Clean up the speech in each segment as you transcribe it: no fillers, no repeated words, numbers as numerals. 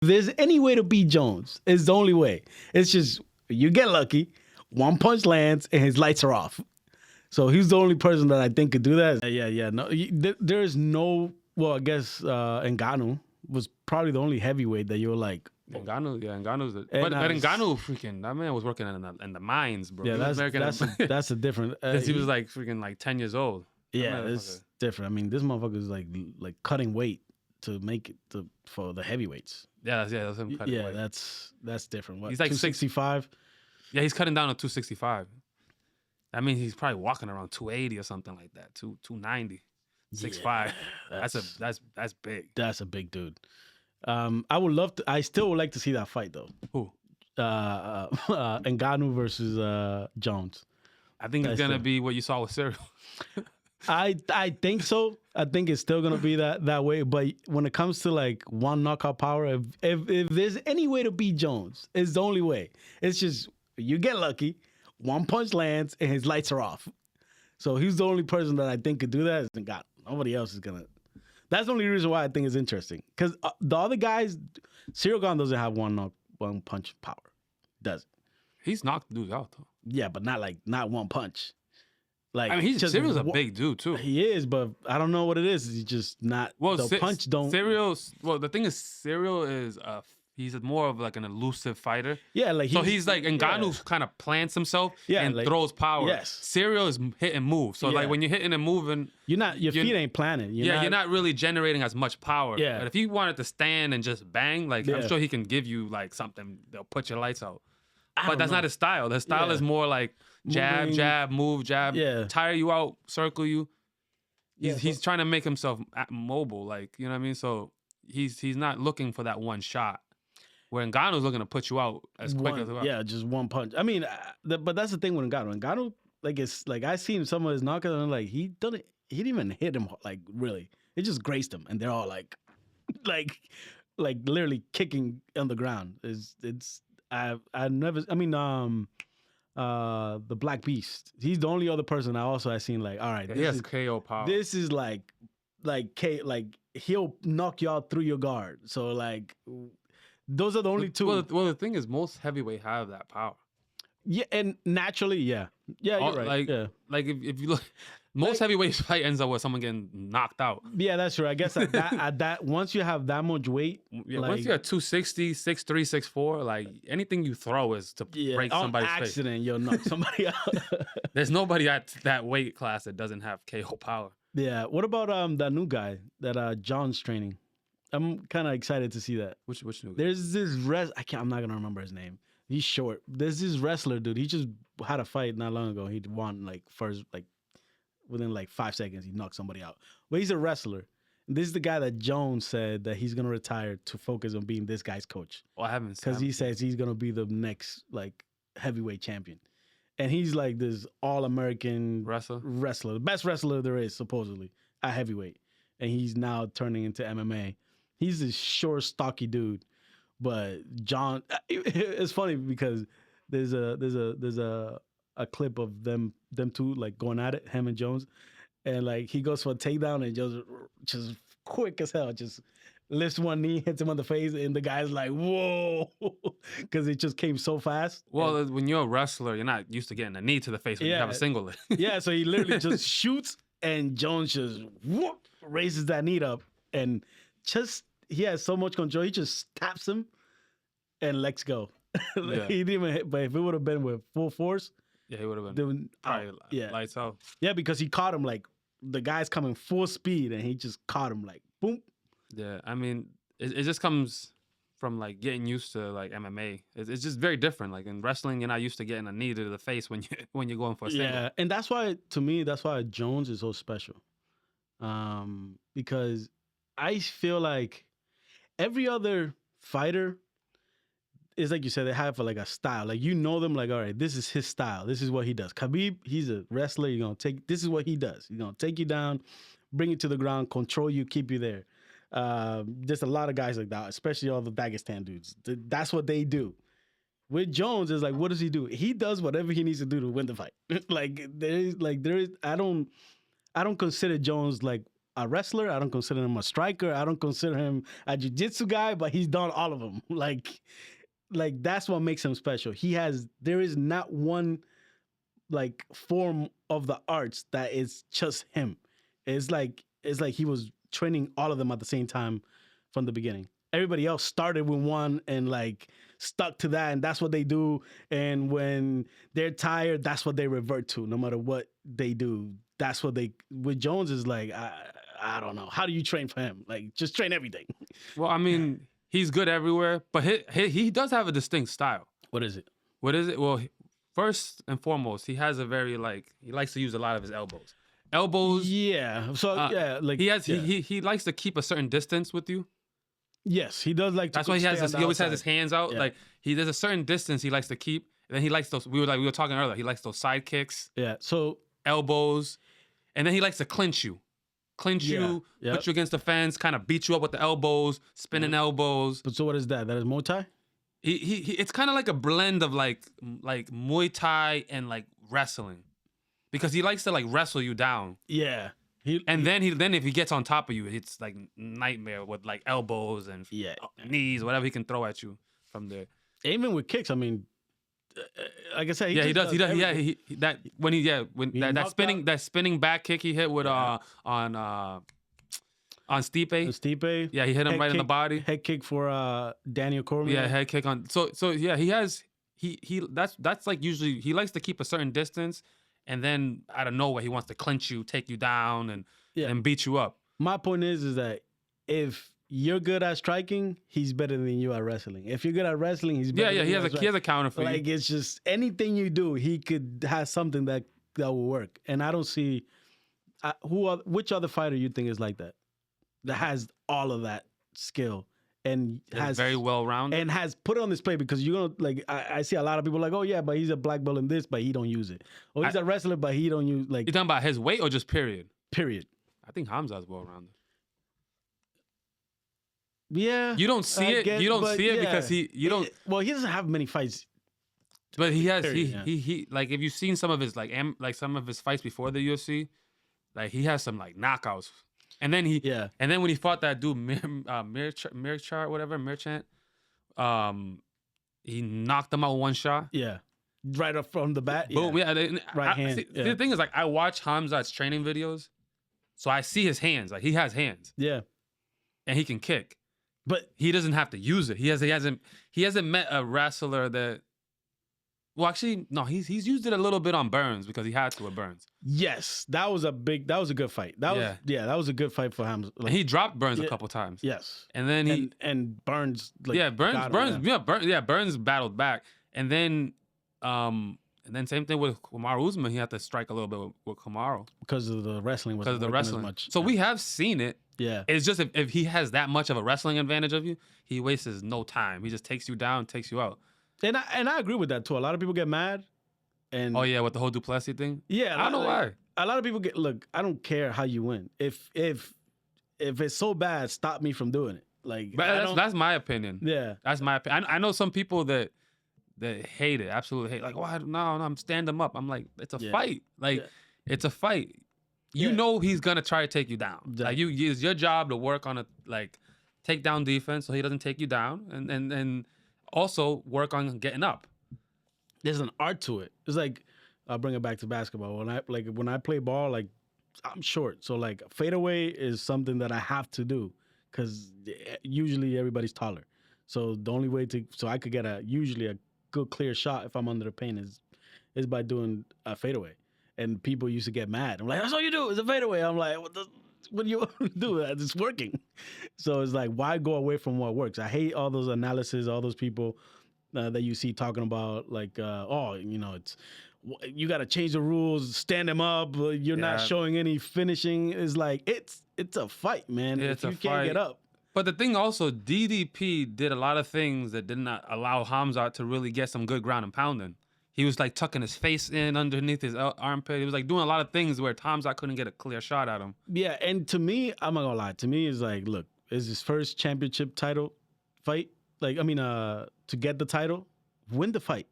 there's any way to beat Jones, it's the only way. It's just you get lucky, one punch lands, and his lights are off. So he's the only person that I think could do that. Yeah. No, there is no. Well, I guess Ngannou was probably the only heavyweight that you were like. Ngannou's but Ngannou freaking that man was working in the mines, bro. Yeah, that's a different. He was like freaking like 10 years old. Yeah, it's different. I mean, this motherfucker is like cutting weight to make it for the heavyweights. Yeah, that's him cutting weight. That's different. What, he's like 265? Yeah, he's cutting down to 265. I mean, he's probably walking around 280 or something like that. 290, 6'5". That's big. That's a big dude. I still would like to see that fight though. Who? Ngannou versus Jones. I think it's gonna be what you saw with Cyril. I think so. I think it's still gonna be that way. But when it comes to like one knockout power, if there's any way to beat Jones, it's the only way. It's just you get lucky, one punch lands, and his lights are off. So he's the only person that I think could do that. God, nobody else is gonna. That's the only reason why I think it's interesting. Because the other guys, Cyril Gane doesn't have one punch power, does it? He's knocked dudes out though. Yeah, but not one punch. Like, I mean, Cyril's a big dude too. He is, but I don't know what it is. He's just not. Well, the punch don't. The thing is, Cyril is he's more of like an elusive fighter. Yeah, like he's like Ngannou kind of plants himself and throws power. Yes, Cyril is hit and move. So like when you're hitting and moving, your feet ain't planted. You're not really generating as much power. Yeah, but if he wanted to stand and just bang, like I'm sure he can give you like something. They'll put your lights out. But that's not his style. His style is more like jab, move, jab, tire you out, circle you. He's trying to make himself mobile, like, you know what I mean? So he's not looking for that one shot. Where Ngannou's looking to put you out as quick as well. Yeah, just one punch. I mean, but that's the thing with Ngannou. Ngannou, like, it's like I seen some of his knockouts and like he didn't even hit him like really. It just grazed him, and they're all like literally kicking on the ground. I never. I mean, the Black Beast. He's the only other person I seen like, all right, he has KO power. This is like he'll knock y'all through your guard. So like. Those are the only two. Well, the thing is, most heavyweight have that power. Yeah, and naturally, yeah, you're right. Like if you look, most heavyweight fight ends up with someone getting knocked out. Yeah, that's true. I guess at that once you have that much weight, once you're at 260, 6'3", 6'4", like anything you throw is to break somebody's face. Accident, you'll knock somebody out. There's nobody at that weight class that doesn't have KO power. Yeah. What about that new guy that John's training? I'm kind of excited to see that. Which new guy? There's this I'm not gonna remember his name. He's short. There's this wrestler dude. He just had a fight not long ago. He won like first within like 5 seconds. He knocked somebody out. But he's a wrestler. And this is the guy that Jones said that he's gonna retire to focus on being this guy's coach. Oh, I haven't. Because he says he's gonna be the next like heavyweight champion. And he's like this all-American wrestler, the best wrestler there is supposedly at heavyweight. And he's now turning into MMA. He's this short, stocky dude, but John. It's funny because there's a clip of them two like going at it, him and Jones, and like he goes for a takedown and just quick as hell, just lifts one knee, hits him on the face, and the guy's like, whoa, because it just came so fast. Well, when you're a wrestler, you're not used to getting a knee to the face when you have a single leg. Yeah, so he literally just shoots, and Jones just raises that knee up, and he has so much control. He just taps him and lets go. He didn't even hit, but if it would have been with full force, he would have been lights out. Yeah, because he caught him like the guy's coming full speed, and he just caught him like boom. Yeah, I mean, it just comes from like getting used to like MMA. It's just very different. Like in wrestling, you're not used to getting a knee to the face when you're going for a single. Yeah, and that's why Jones is so special, because I feel like. Every other fighter is like you said, they have like a style. Like you know them, like, all right, this is his style. This is what he does. Khabib, he's a wrestler. This is what he does. He's gonna take you down, bring you to the ground, control you, keep you there. There's a lot of guys like that, especially all the Dagestan dudes. That's what they do. With Jones, it's like, what does he do? He does whatever he needs to do to win the fight. I don't consider Jones like a wrestler. I don't consider him a striker. I don't consider him a jiu-jitsu guy, but he's done all of them. Like that's what makes him special. There is not one like form of the arts that is just him. It's like he was training all of them at the same time from the beginning. Everybody else started with one and like stuck to that, and that's what they do. And when they're tired, that's what they revert to. No matter what they do, that's what they. With Jones is like, I don't know. How do you train for him? Like, just train everything. Well, I mean, he's good everywhere, but he does have a distinct style. What is it? Well, first and foremost, he has a very he likes to use a lot of his elbows. Yeah. So like he likes to keep a certain distance with you. Yes, he does like. That's why he always has his hands out. Yeah. Like there's a certain distance he likes to keep. And then he likes those. We were talking earlier. He likes those side kicks. Yeah. So elbows, and then he likes to clinch you, put you against the fence, kind of beat you up with the elbows, spinning elbows. But so what is that? That is Muay Thai. It's kind of like a blend of like Muay Thai and like wrestling, because he likes to like wrestle you down. Yeah. Then if he gets on top of you, it's like nightmare with like elbows and knees, whatever he can throw at you from there. Even with kicks, I mean, like I said, he does. That spinning back kick he hit with on Stipe. Stipe. Yeah, he hit him right in the body. Head kick for Daniel Cormier. Yeah, head kick on. So yeah, that's like usually he likes to keep a certain distance. And then out of nowhere, he wants to clinch you, take you down, and beat you up. My point is that if you're good at striking, he's better than you at wrestling. If you're good at wrestling, he's better. Yeah, he has a counter for you. Like it's just anything you do, he could have something that will work. And I don't see which other fighter you think is like that has all of that skill. And has very well rounded and has put it on display, because you're gonna like I see a lot of people like, oh yeah, but he's a black belt in this, but he don't use it. Or he's a wrestler, but he don't use like. You talking about his weight or just period? Period. I think Hamza's well rounded. Yeah. You don't see it. You don't see it because you don't. Well, he doesn't have many fights. But he has. He like, if you've seen some of his like some of his fights before the UFC, like he has some like knockouts. And then when he fought that dude Mirchant, he knocked him out one shot. Yeah, right up from the bat. Boom. Yeah, right hand. See, the thing is, like, I watch Hamzat's training videos, so I see his hands. Like, he has hands. Yeah, and he can kick, but he doesn't have to use it. He hasn't met a wrestler that. Well, actually, no. He's used it a little bit on Burns because he had to with Burns. Yes, that was a good fight. That was a good fight for him. Like, and he dropped Burns a couple times. Yes, and then and Burns. Like, Burns battled back, and then same thing with Kamaru Usman. He had to strike a little bit with Kamaru because of the wrestling. Because of the wrestling. Much. So we have seen it. Yeah, it's just if he has that much of a wrestling advantage of you, he wastes no time. He just takes you down, takes you out. And I agree with that too. A lot of people get mad. And with the whole Duplessis thing. Yeah, I don't know why. A lot of people look. I don't care how you win. If it's so bad, stop me from doing it. Like, but that's my opinion. Yeah, that's my opinion. I know some people that hate it, absolutely hate. Like, oh no, I'm stand them up. I'm like, it's a fight. Like, it's a fight. You know he's gonna try to take you down. Exactly. Like, it's your job to work on a take down defense so he doesn't take you down, and also work on getting up. There's an art to it. It's like, I'll bring it back to basketball. When I play ball, like, I'm short, so like fadeaway is something that I have to do because usually everybody's taller. So the only way so I could get usually a good clear shot if I'm under the paint is by doing a fadeaway. And people used to get mad. I'm like, that's all you do is a fadeaway. I'm like, what do you want to do? It's working. So it's like, why go away from what works? I hate all those analysis, all those people that you see talking about, like, it's you got to change the rules, stand them up. You're not showing any finishing. It's like, it's a fight, man. If you can't get up. But the thing also, DDP did a lot of things that did not allow Hamzat to really get some good ground and pounding. He was like tucking his face in underneath his armpit. He was like doing a lot of things where Hamzat couldn't get a clear shot at him. Yeah, and to me, I'm not gonna lie. To me, it's like, look, it's his first championship title fight. Like, I mean, to get the title, win the fight.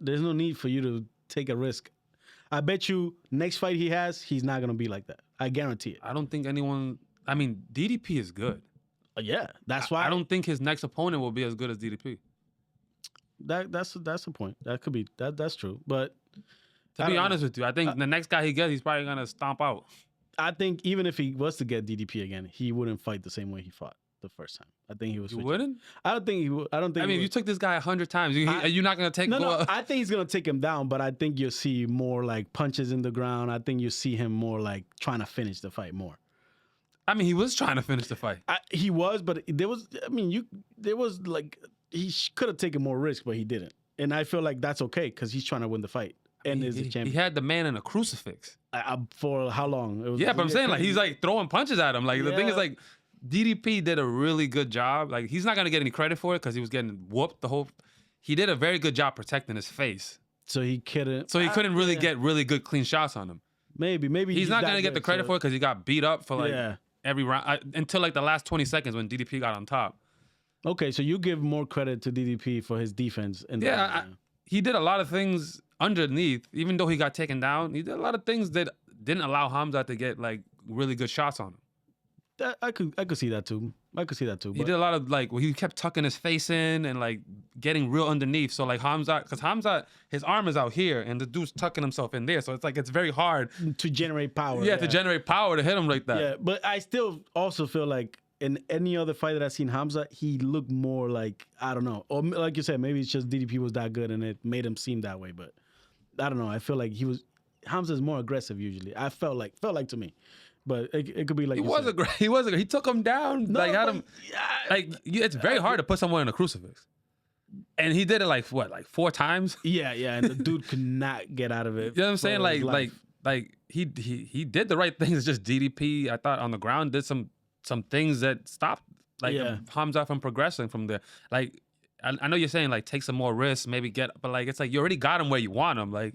There's no need for you to take a risk. I bet you next fight he has, he's not gonna be like that. I guarantee it. I don't think anyone. I mean, DDP is good. Yeah, that's why I don't think his next opponent will be as good as DDP. That's the point. That could be that's true. But to be honest with you, I think the next guy he gets, he's probably gonna stomp out. I think even if he was to get DDP again, he wouldn't fight the same way he fought the first time. I think he was. You wouldn't? I don't think he would. I don't think. I mean, if you took this guy 100 times, are you not gonna take? No. I think he's gonna take him down, but I think you'll see more like punches in the ground. I think you see him more like trying to finish the fight more. I mean, he was trying to finish the fight. He was, but there was. I mean, there was like he could have taken more risk, but he didn't. And I feel like that's okay because he's trying to win the fight and is the champion. He had the man in a crucifix. For how long? It was, but I'm saying like he's like throwing punches at him. Like the thing is like DDP did a really good job. Like he's not gonna get any credit for it because he was getting whooped the whole. He did a very good job protecting his face. So he couldn't. So he couldn't really get really good clean shots on him. Maybe he's not gonna get the credit for it because he got beat up for like every round until like the last 20 seconds when DDP got on top. Okay, so you give more credit to DDP for his defense. He did a lot of things underneath, even though he got taken down. He did a lot of things that didn't allow Hamza to get like really good shots on him. I could see that too. He did a lot of like he kept tucking his face in and like getting real underneath. So like Hamza, because Hamza, his arm is out here and the dude's tucking himself in there. So it's like it's very hard to generate power. Yeah, to generate power to hit him like that. Yeah, but I still also feel like in any other fight that I've seen Hamza, he looked more like, I don't know. Or like you said, maybe it's just DDP was that good and it made him seem that way. But I don't know. I feel like Hamza's more aggressive usually. I felt like to me. But it could be like he was aggressive. He took him down. No, like had him. Like it's very hard to put someone in a crucifix. And he did it like 4 times. Yeah, and the dude could not get out of it. You know what I'm saying? Like he did the right things. It's just DDP. I thought on the ground did some things that stopped Hamza from progressing from there. Like I know you're saying like take some more risks, maybe but like it's like you already got him where you want him. Like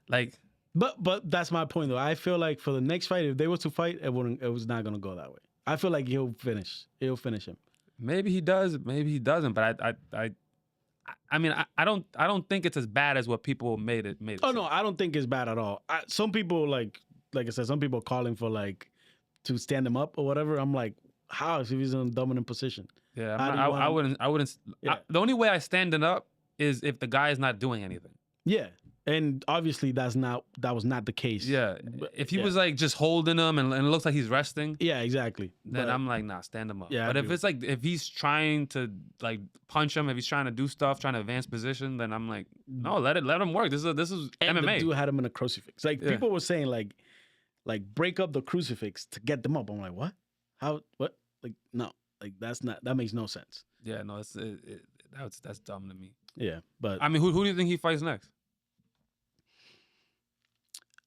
like. But that's my point though. I feel like for the next fight, if they were to fight, it was not gonna go that way. I feel like he'll finish him. Maybe he does, maybe he doesn't. But I mean I don't think it's as bad as what people made it. Oh no, I don't think it's bad at all. Some people like I said, some people calling for like to stand him up or whatever. I'm like, how if he's in a dominant position? Yeah, I wouldn't. Yeah. The only way I stand it up is if the guy is not doing anything. Yeah. And obviously that was not the case. Yeah. If he was like just holding him and it looks like he's resting. Yeah, exactly. Then I'm like, nah, stand him up. Yeah, but if it's like if he's trying to like punch him, if he's trying to do stuff, trying to advance position, then I'm like, no, let him work. This is and MMA. The dude had him in a crucifix. Like people were saying like break up the crucifix to get them up. I'm like, what? How? What? Like no. Like that makes no sense. Yeah, no, that's dumb to me. Yeah, but I mean, who do you think he fights next?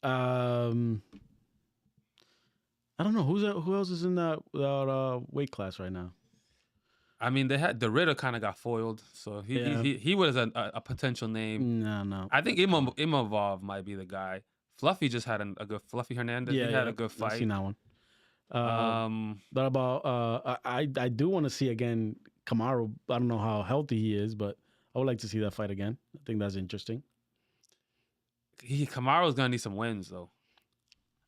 I don't know who else is in that weight class right now. I mean, they had the Ritter kind of got foiled, so he was a potential name. No. I think Imavov might be the guy. Fluffy just had a good Fluffy Hernandez. He had a good fight. I've seen that one. But about I do want to see again Kamaru. I don't know how healthy he is, but I would like to see that fight again. I think that's interesting. Kamaru's gonna need some wins though.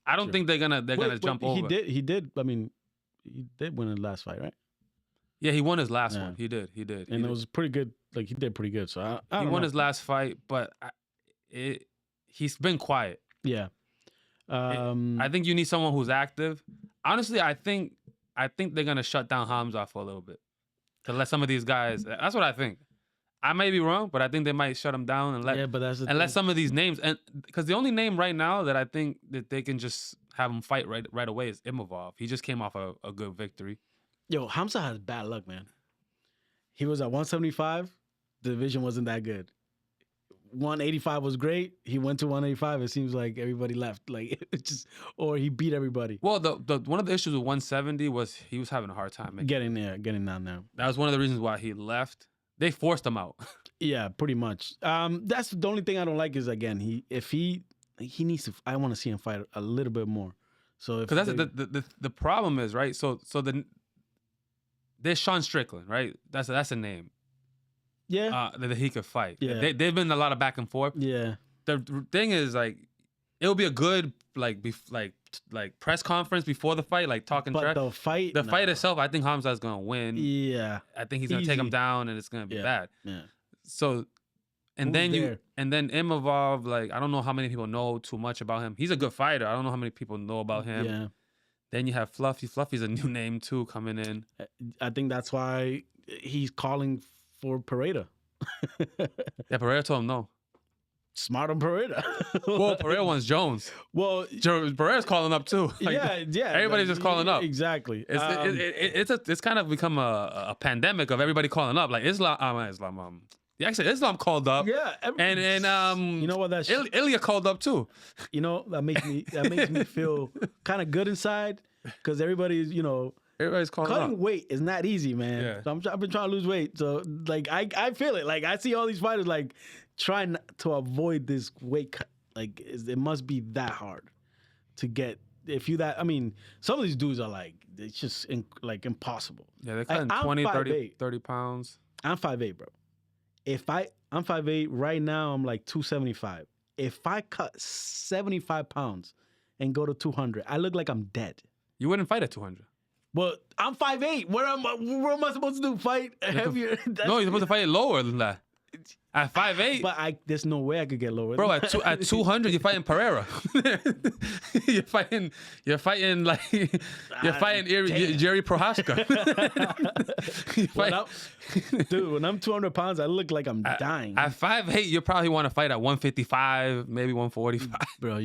I don't think they're gonna jump over. He did. I mean, he did win the last fight, right? Yeah, he won his last one. He did. And it was pretty good. Like he did pretty good. So he won his last fight, but he's been quiet. Yeah. I think you need someone who's active. Honestly, I think they're gonna shut down Hamza for a little bit to let some of these guys. That's what I think. I may be wrong, but I think they might shut him down and let some of these names, and because the only name right now that I think that they can just have him fight right away is Imavov. He just came off a good victory. Yo, Hamza has bad luck, man. He was at 175. The division wasn't that good. 185 was great. He went to 185. It seems like everybody left. Like or he beat everybody. Well, the one of the issues with 170 was he was having a hard time getting down there. That was one of the reasons why he left. They forced him out. Yeah, pretty much. That's the only thing I don't like is again he needs to. I want to see him fight a little bit more. So because that's the problem is right. So there's Sean Strickland, right? That's a name. Yeah, that he could fight. Yeah, they've been a lot of back and forth. Yeah. The thing is like it'll be a good like like press conference before the fight, like talking trash. The fight itself, I think Hamza's gonna win. Yeah, I think he's gonna take him down, and it's gonna be bad. Yeah. So, and then Imavov, like I don't know how many people know too much about him. He's a good fighter. I don't know how many people know about him. Yeah. Then you have Fluffy. Fluffy's a new name too coming in. I think that's why he's calling for Pereira. Yeah, Pereira told him no. Smart on Pereira. Well, Pereira wants Jones. Well, Pereira's calling up too. Like, yeah. Everybody's just calling up. Exactly. It's kind of become a pandemic of everybody calling up. Like Islam. Actually, Islam called up. Yeah. And you know what? That's Ilya called up too. You know that makes me feel kind of good inside because everybody's everybody's calling cutting up. weight is not easy, man. Yeah. So I've been trying to lose weight, so like I feel it. Like I see all these fighters like trying to avoid this weight cut. Like it must be that hard to get. If you that, I mean, some of these dudes are like it's just like impossible. Yeah, they're cutting 20, 30 pounds. I'm 5'8", bro. I'm 5'8", right now I'm like 275. If I cut 75 pounds and go to 200, I look like I'm dead. You wouldn't fight at 200. Well, I'm 5'8". What am I supposed to do? Fight heavier? No, you're supposed to fight lower than that. At 5'8", but there's no way I could get lower. Bro, at 200, you're fighting Pereira. you're fighting like you're fighting Jerry Prohaska. Dude, when I'm 200 pounds, I look like I'm dying. At 5'8", you probably want to fight at 155, maybe 145. Bro,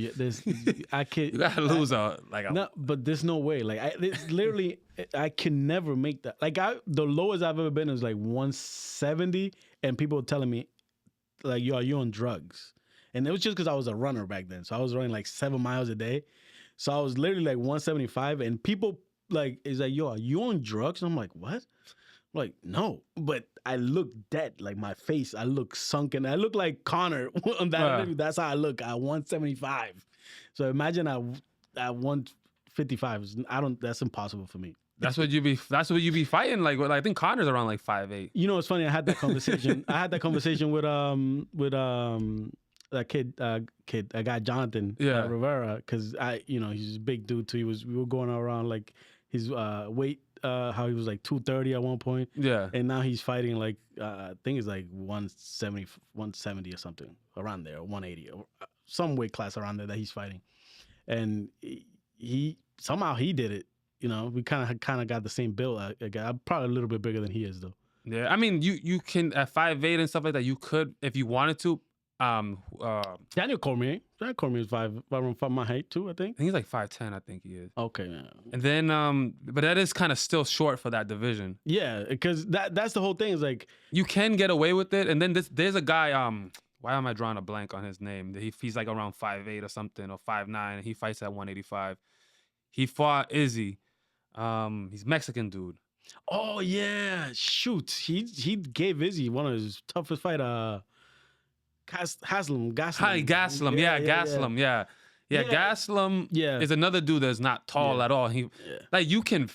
I can't. You gotta lose No, but there's no way. Like literally, I can never make that. Like the lowest I've ever been is like 170, and people were telling me, like, yo, are you on drugs? And it was just because I was a runner back then. So I was running like 7 miles a day. So I was literally like 175. And people like, is like, yo, are you on drugs? And I'm like, what? I'm like, no. But I look dead. Like my face, I look sunken. I look like Connor on that interview. That's how I look at 175. So imagine at 155. That's impossible for me. That's what you be fighting like. I think Connor's around like 5'8". You know, it's funny. I had that conversation. with that kid, a guy Jonathan Rivera, because he's a big dude too. We were going around like his weight, how he was like 230 at one point. Yeah, and now he's fighting like I think it's like 170 or something around there, 180 or some weight class around there that he's fighting, and he somehow he did it. You know, we kind of got the same build. I'm probably a little bit bigger than he is, though. Yeah, I mean, you can at 5'8" and stuff like that. You could, if you wanted to. Daniel Cormier is around my height too. I think he's like 5'10". I think he is. Okay, yeah. And then, but that is kind of still short for that division. Yeah, because that's the whole thing. Is like you can get away with it. And then there's a guy. Why am I drawing a blank on his name? He's like around 5'8" or something, or 5'9". And he fights at 185. He fought Izzy. He's Mexican dude. Oh yeah, shoot. He gave Izzy one of his toughest fight. Gaslam. Gaslam. Yeah, Gaslam. Yeah. Gaslam is another dude that's not tall at all. Like you can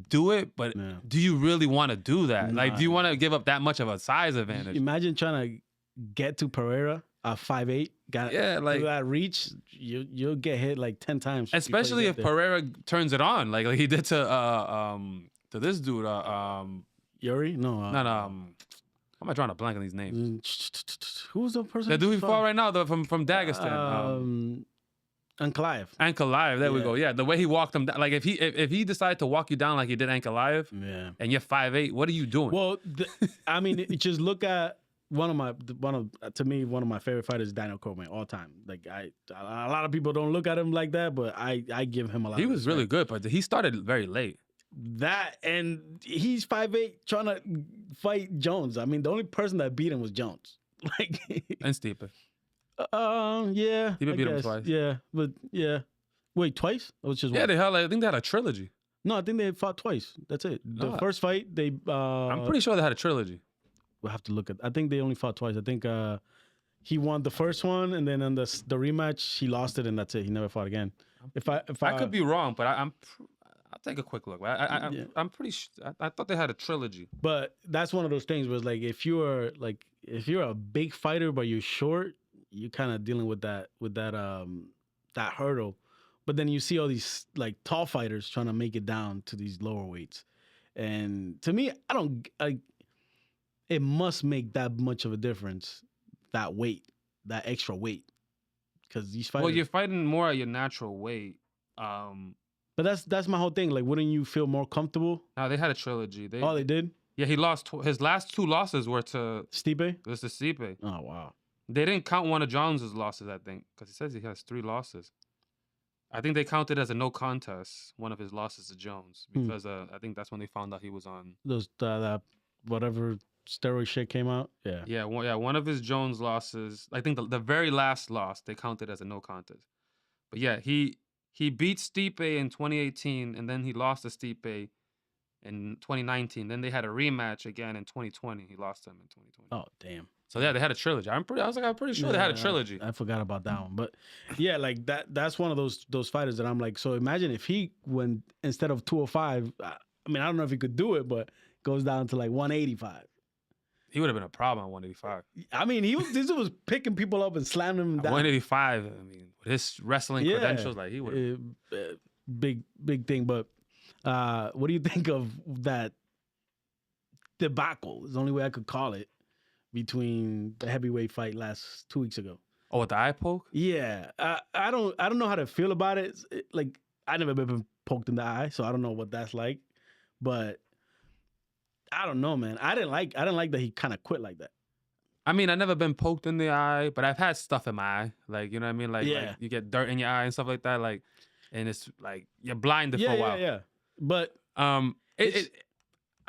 do it, but do you really want to do that? Nah. Like, do you want to give up that much of a size advantage? Imagine trying to get to Pereira at 5'8". Like that reach, you'll get hit like 10 times. Especially if Pereira turns it on, like he did to this dude. Yuri? No. How am I drawing a blank on these names? Who's the person? The dude he fought right now, from Dagestan. Ankalaev. There we go. Yeah, the way he walked him down. Like if he decided to walk you down like he did Ankalaev, and you're 5'8", what are you doing? Well, I mean, just look at one of my favorite fighters, Daniel Cormier, all time. Like a lot of people don't look at him like that, but I give him a lot. He was really good, but he started very late. That, and he's 5'8", trying to fight Jones. I mean, the only person that beat him was Jones. Like and Stipe. Yeah. Stipe beat him twice. Yeah, but yeah. Wait, twice? Or was just one? Yeah, I think they had a trilogy. No, I think they fought twice. That's it. The first fight, I'm pretty sure they had a trilogy. We'll have to look at. I think they only fought twice. I think he won the first one, and then in the rematch, he lost it, and that's it. He never fought again. If I could be wrong, but I'll take a quick look. I'm pretty sure. I thought they had a trilogy. But that's one of those things where it's like if you're a big fighter but you're short, you're kind of dealing with that hurdle But then you see all these like tall fighters trying to make it down to these lower weights. And to me, it must make that much of a difference, that weight, that extra weight. Because these fighters... Well, you're fighting more at your natural weight. But that's my whole thing. Like, wouldn't you feel more comfortable? No, they had a trilogy. They did? Yeah, he lost. His last 2 losses were to... Stipe? It was to Stipe. Oh, wow. They didn't count one of Jones's losses, I think, because he says he has 3 losses. I think they counted as a no contest, one of his losses to Jones, because I think that's when they found out he was on... Those, that whatever steroid shit came out? Yeah. Yeah, one of his Jones losses, I think the very last loss, they counted as a no contest. But yeah, he beat Stipe in 2018, and then he lost to Stipe in 2019. Then they had a rematch again in 2020. He lost him in 2020. Oh, damn. So yeah, they had a trilogy. I'm pretty sure they had a trilogy. I forgot about that one. But yeah, like that's one of those fighters that I'm like, so imagine if he went, instead of 205, I mean, I don't know if he could do it, but goes down to like 185. He would have been a problem at 185. I mean, this was picking people up and slamming them down. 185, I mean, with his wrestling credentials, like he would big thing. But what do you think of that debacle? Is the only way I could call it, between the heavyweight fight last 2 weeks ago. Oh, with the eye poke? Yeah. I don't know how to feel about it. Like, I never been poked in the eye, so I don't know what that's like. But I don't know, man. I didn't like that he kind of quit like that. I mean, I've never been poked in the eye, but I've had stuff in my eye. Like, you know what I mean? Like, yeah. Like you get dirt in your eye and stuff like that. Like, and it's like you're blinded for a while. Yeah. But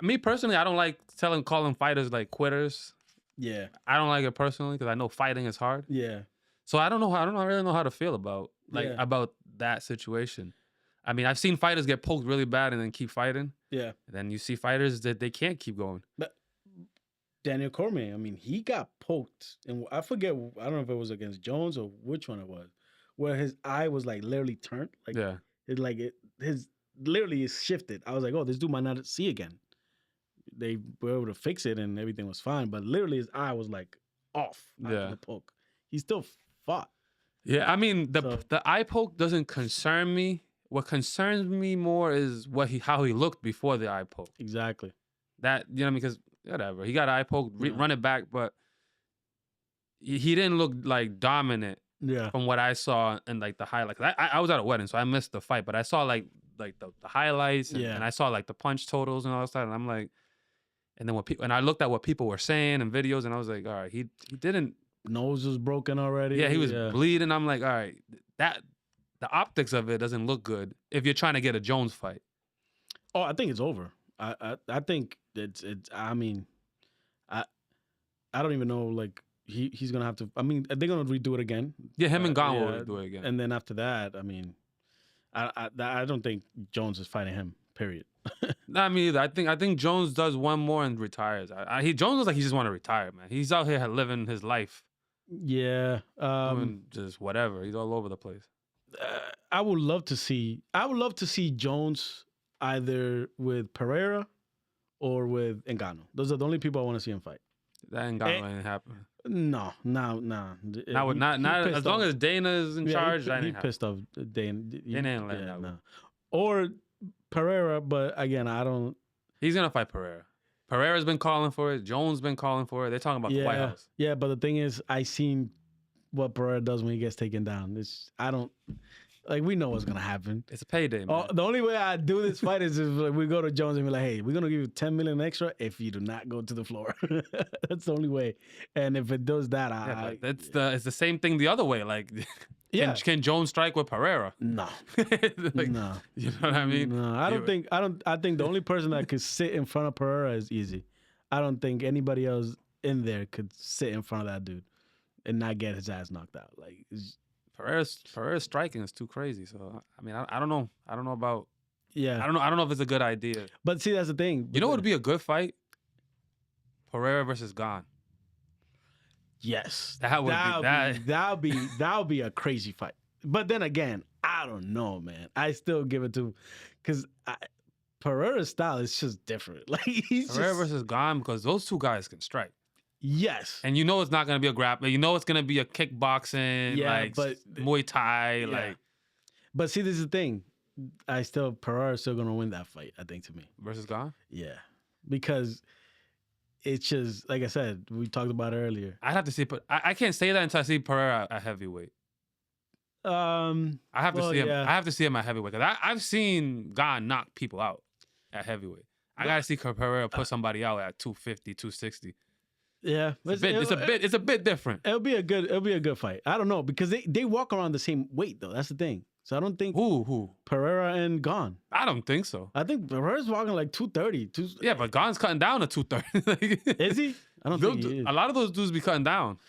me personally, I don't like calling fighters like quitters. Yeah. I don't like it personally because I know fighting is hard. Yeah. So I don't really know how to feel about that situation. I mean, I've seen fighters get poked really bad and then keep fighting. Yeah. And then you see fighters that they can't keep going. But Daniel Cormier, I mean, he got poked, and I forget, I don't know if it was against Jones or which one it was, where his eye was like literally turned. Like, yeah. His literally is shifted. I was like, oh, this dude might not see again. They were able to fix it and everything was fine, but literally his eye was like off after the poke. He still fought. Yeah, I mean, the eye poke doesn't concern me. What concerns me more is how he looked before the eye poke. Exactly. That, you know, because whatever, he got an eye poke, run it back, but he didn't look like dominant. Yeah. From what I saw in like the highlights. I was at a wedding, so I missed the fight, but I saw like the highlights and I saw like the punch totals and all that stuff, and I'm like, and then and I looked at what people were saying in videos, and I was like, all right, he didn't. Nose was broken already. Yeah, he was bleeding. I'm like, all right, the optics of it doesn't look good if you're trying to get a Jones fight. Oh, I think it's over. I think it's. I mean, I don't even know. Like he's gonna have to. I mean, they're gonna redo it again. Yeah, him and Gon will redo it again. And then after that, I mean, I don't think Jones is fighting him. Period. Not me either. I think Jones does one more and retires. Jones looks like he just want to retire, man. He's out here living his life. Yeah. Just whatever. He's all over the place. I would love to see Jones either with Pereira or with Ngannou. Those are the only people I want to see him fight. That Ngannou ain't happening. No. Not as long as Dana is in charge. He pissed off Dana. Dana ain't letting that go. Or Pereira, but again, I don't. He's gonna fight Pereira. Pereira's been calling for it. Jones been calling for it. They're talking about the White House. Yeah, but the thing is, I seen what Pereira does when he gets taken down. We know what's gonna happen. It's a payday, man. The only way I do this fight is if we go to Jones and be like, "Hey, we're gonna give you $10 million extra if you do not go to the floor." That's the only way. And if it does that, it's the same thing the other way. Like, can Jones strike with Pereira? No, no. You know what I mean? No, I think the only person that could sit in front of Pereira is Easy. I don't think anybody else in there could sit in front of that dude and not get his ass knocked out. Like. Pereira's striking is too crazy. So I mean, I don't know. I don't know about. Yeah. I don't know if it's a good idea. But see, that's the thing. You know what would be a good fight? Pereira versus Gon. Yes. That would be a crazy fight. But then again, I don't know, man. I still give it to, because Pereira's style is just different. Like Pereira versus Gon, because those two guys can strike. Yes. And you know it's not going to be a grappling. You know it's going to be a kickboxing, but Muay Thai. But see, this is the thing. Pereira's still gonna win that fight. I think to me versus Gane. Yeah, because it's just like I said. We talked about it earlier. I'd have to see, but I can't say that until I see Pereira at heavyweight. I have to see him. I have to see him at heavyweight because I've seen Gane knock people out at heavyweight. I gotta see Pereira put somebody out at 250, 260. Yeah, it's a bit different. It'll be a good fight. I don't know because they walk around the same weight though. That's the thing. So I don't think who Pereira and Gane. I don't think so. I think Pereira's walking like 230. Yeah, but Gane's cutting down to 230. Is he? I don't think he is. A lot of those dudes be cutting down.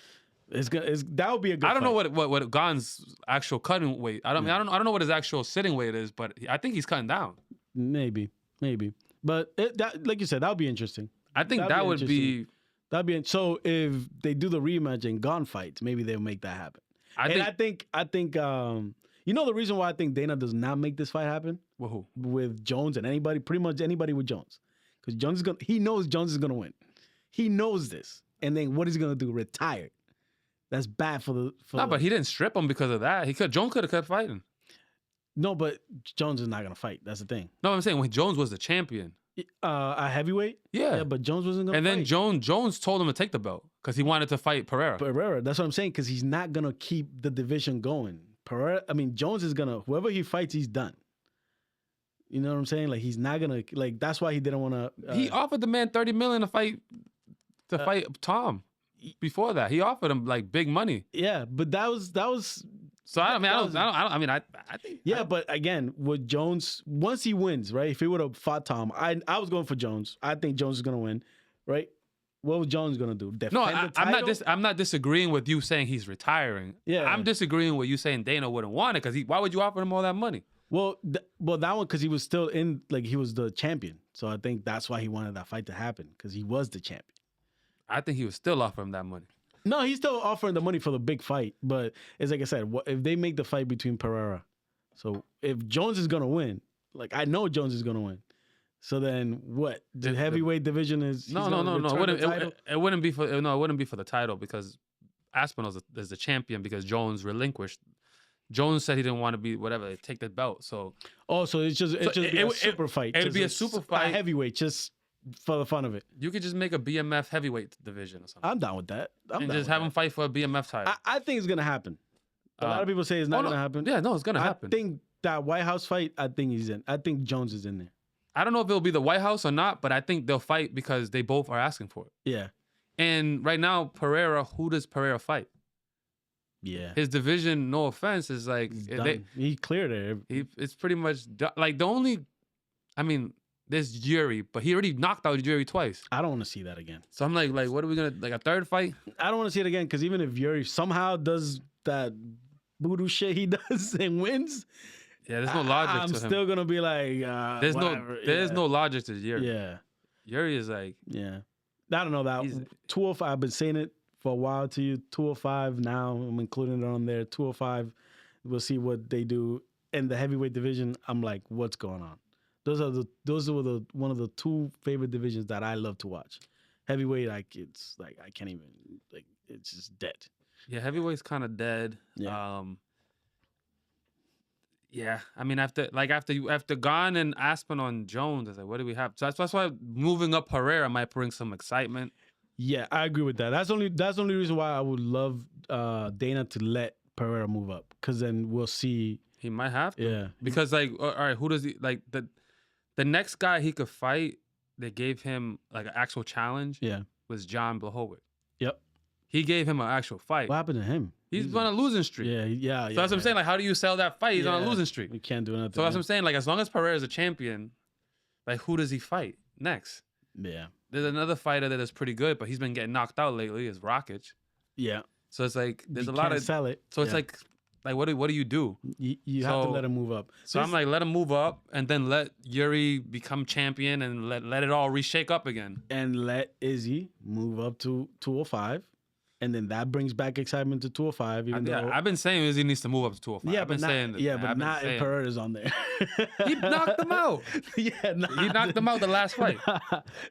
That would be a good. I don't know what Gane's actual cutting weight. I don't know what his actual sitting weight is, but I think he's cutting down. Maybe. But like you said, that would be interesting. I think that would be. That'd be so. If they do the rematch and Gane fights, maybe they'll make that happen. I think. You know the reason why I think Dana does not make this fight happen? With who? With Jones and pretty much anybody with Jones. Because he knows Jones is gonna win. He knows this. And then what is he gonna do? Retire. That's bad for but he didn't strip him because of that. Jones could have kept fighting. No, but Jones is not gonna fight. That's the thing. No, I'm saying when Jones was the champion. A heavyweight? Yeah, but Jones wasn't gonna fight. And then Jones told him to take the belt because he wanted to fight Pereira. That's what I'm saying, because he's not gonna keep the division going. Jones is gonna, whoever he fights, he's done. You know what I'm saying? Like, he's not gonna, like, that's why he didn't want to. He offered the man $30 million to fight Tom. Before that, he offered him like big money. Yeah, but that was. So I think. Yeah, but again, with Jones, once he wins, right? If he would have fought Tom, I was going for Jones. I think Jones is gonna win, right? What was Jones gonna do? I'm not disagreeing with you saying he's retiring. Yeah, I'm disagreeing with you saying Dana wouldn't want it because why would you offer him all that money? Well, that one because he was still in, like, he was the champion, so I think that's why he wanted that fight to happen, because he was the champion. I think he was still offering that money. No, he's still offering the money for the big fight, but it's like I said, if they make the fight between Pereira, so if Jones is gonna win, like, I know Jones is gonna win. So then what? The heavyweight division is no. It wouldn't be for the title, because Aspinall is the champion because Jones relinquished. Jones said he didn't want to be whatever, take the belt. So it's just a super fight. It'd be a super fight, a heavyweight, just for the fun of it. You could just make a BMF heavyweight division or something. I'm down with that. Have him fight for a BMF title. I think it's gonna happen. A lot of people say it's not gonna happen. Yeah, no, it's gonna happen. I think that White House fight, I think he's in. I think Jones is in there. I don't know if it'll be the White House or not, but I think they'll fight because they both are asking for it. Yeah. And right now, Pereira, who does Pereira fight? Yeah. His division, no offense, is like he cleared it. It's pretty much like the only. I mean, there's Yuri, but he already knocked out Yuri twice. I don't want to see that again. So I'm like, what are we gonna, like, a third fight? I don't want to see it again, because even if Yuri somehow does that voodoo shit he does and wins. Yeah, there's no logic to him. I'm still gonna be like, there's no logic to Yuri. Yeah, Yuri is like, yeah. I don't know that 205. I've been saying it for a while to you. 205 now. I'm including it on there. 205. We'll see what they do in the heavyweight division. I'm like, what's going on? Those were one of the two favorite divisions that I love to watch. Heavyweight, I can't even, like, it's just dead. Yeah, heavyweight's kind of dead. Yeah. Yeah, I mean, after Gane and Aspinall and Jones, I was like, what do we have? So that's why moving up Pereira might bring some excitement. Yeah, I agree with that. That's the only reason why I would love Dana to let Pereira move up, because then we'll see. He might have to. Yeah. Because, like, all right, who does he, like, the next guy he could fight, they gave him, like, an actual challenge. Yeah. Was John Blachowicz. Yep. He gave him an actual fight. What happened to him? He's on a losing streak. Yeah. So that's what I'm saying. Like, how do you sell that fight? He's on a losing streak. You can't do nothing. So that's what I'm saying. Like, as long as Pereira is a champion, like, who does he fight next? Yeah. There's another fighter that is pretty good, but he's been getting knocked out lately. Is Rakic. Yeah. So it's like there's you a lot can't of sell it. So it's like what do you do? You have to let him move up. So I'm like, let him move up, and then let Yuri become champion, and let it all reshake up again. And let Izzy move up to 205. And then that brings back excitement to 205. I've been saying Izzy needs to move up to 205. Yeah, I've been saying that. Yeah, but not if Pereira's on there. He knocked him out. Yeah, he knocked him out the last fight.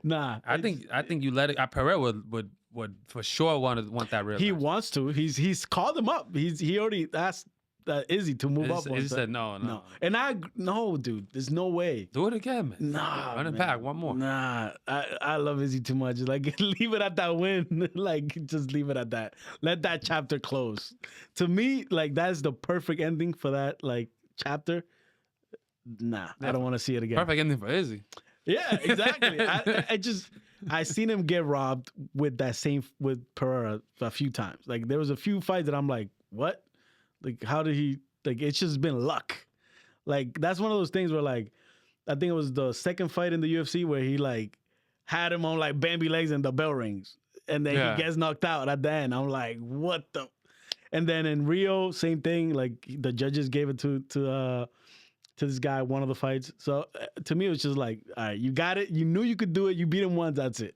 Nah. I think you let it. Pereira would for sure want that real. He wants to. He's called him up. He already asked Izzy to move up. Izzy said no. And no, dude. There's no way. Do it again, man. Nah, run it back. One more. Nah, I love Izzy too much. Like, leave it at that win. Like, just leave it at that. Let that chapter close. To me, like, that's the perfect ending for that like chapter. Nah, I don't want to see it again. Perfect ending for Izzy. Yeah, exactly. I seen him get robbed with Pereira a few times. Like, there was a few fights that I'm like, what? Like, how did he? Like, it's just been luck. Like, that's one of those things where, like, I think it was the second fight in the UFC where he like had him on like Bambi legs and the bell rings, and then he gets knocked out at the end. I'm like, what the? And then in Rio, same thing. Like, the judges gave it to this guy one of the fights. So to me, it was just like, all right, you got it. You knew you could do it. You beat him once. That's it.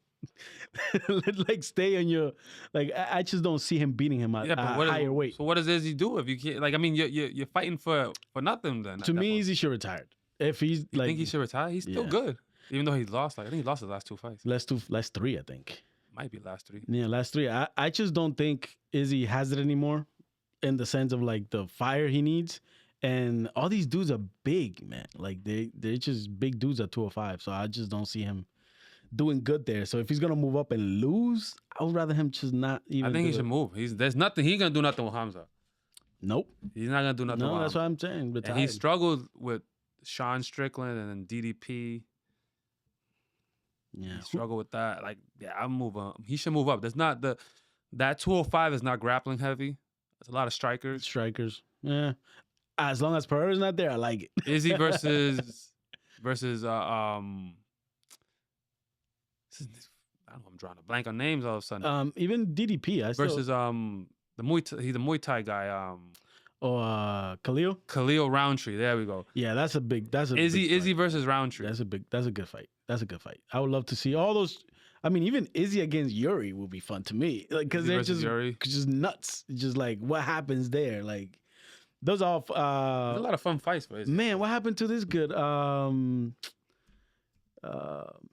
Like, stay on your. Like, I just don't see him beating him at a higher weight. So what does Izzy do if you can't? Like, I mean, you're fighting for nothing then. To me, Izzy should retire. If he's you think he should retire? He's still good, even though he's lost. Like, I think he lost his last 2 fights. Last 3, I think. Might be last 3. Yeah, last 3. I just don't think Izzy has it anymore, in the sense of like the fire he needs. And all these dudes are big, man. Like, they're just big dudes at 205. So I just don't see him doing good there. So if he's gonna move up and lose, I would rather him just not even. I think he should move. There's nothing. He ain't gonna do nothing with Hamza. Nope. He's not gonna do nothing. No, with that's Hamza. what I'm saying. Retired. And he struggled with Sean Strickland and then DDP. Yeah, he struggled with that. Like, yeah, I'll move on. He should move up. There's not that 205 is not grappling heavy. There's a lot of strikers. Yeah. As long as Pereira's not there, I like it. Izzy versus I don't know, I'm drawing a blank on names all of a sudden. Even DDP versus he's a Muay Thai guy. Khalil Roundtree. There we go. Yeah, that's a Izzy versus Roundtree. That's a good fight. I would love to see all those. I mean, even Izzy against Yuri would be fun to me, like, because they're just nuts. Just like, what happens there, like. Those are there's a lot of fun fights for Izzy. Man, what happened to this good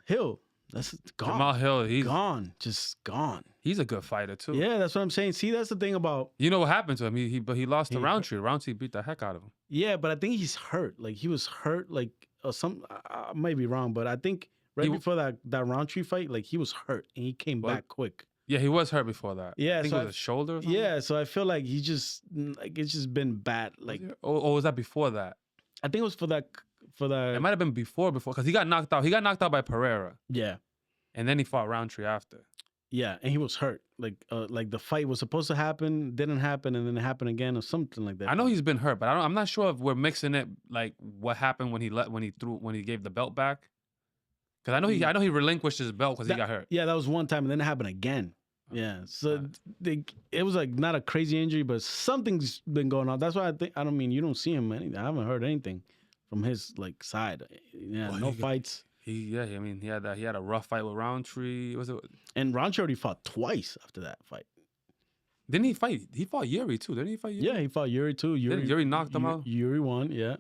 Hill? That's gone. Jamal Hill, he's gone. Just gone. He's a good fighter too. Yeah, that's what I'm saying. See, that's the thing about. You know what happened to him? He lost to Roundtree. Roundtree beat the heck out of him. Yeah, but I think he's hurt. Like, he was hurt. Like, I might be wrong, but I think before that Roundtree fight, like, he was hurt and he came back quick. Yeah, he was hurt before that. Yeah, I think it was a shoulder or something. Yeah, so I feel like he just, like, it's just been bad. Like, or was that before that? I think it was for that. It might have been before because he got knocked out. He got knocked out by Pereira. Yeah. And then he fought Roundtree after. Yeah, and he was hurt. Like the fight was supposed to happen, didn't happen, and then it happened again or something like that. I know he's been hurt, but I'm not sure if we're mixing it like what happened when he gave the belt back. Because I know he relinquished his belt because he got hurt. Yeah, that was one time, and then it happened again. Yeah, so it was like not a crazy injury, but something's been going on. That's why you don't see him anything. I haven't heard anything from his like side. Yeah, no fights. He had a rough fight with Roundtree. And Roundtree already fought twice after that fight. Didn't he fight? He fought Yuri too. Didn't he fight Yuri? Yeah, he fought Yuri too. Yuri knocked him out. Yuri won. Yeah.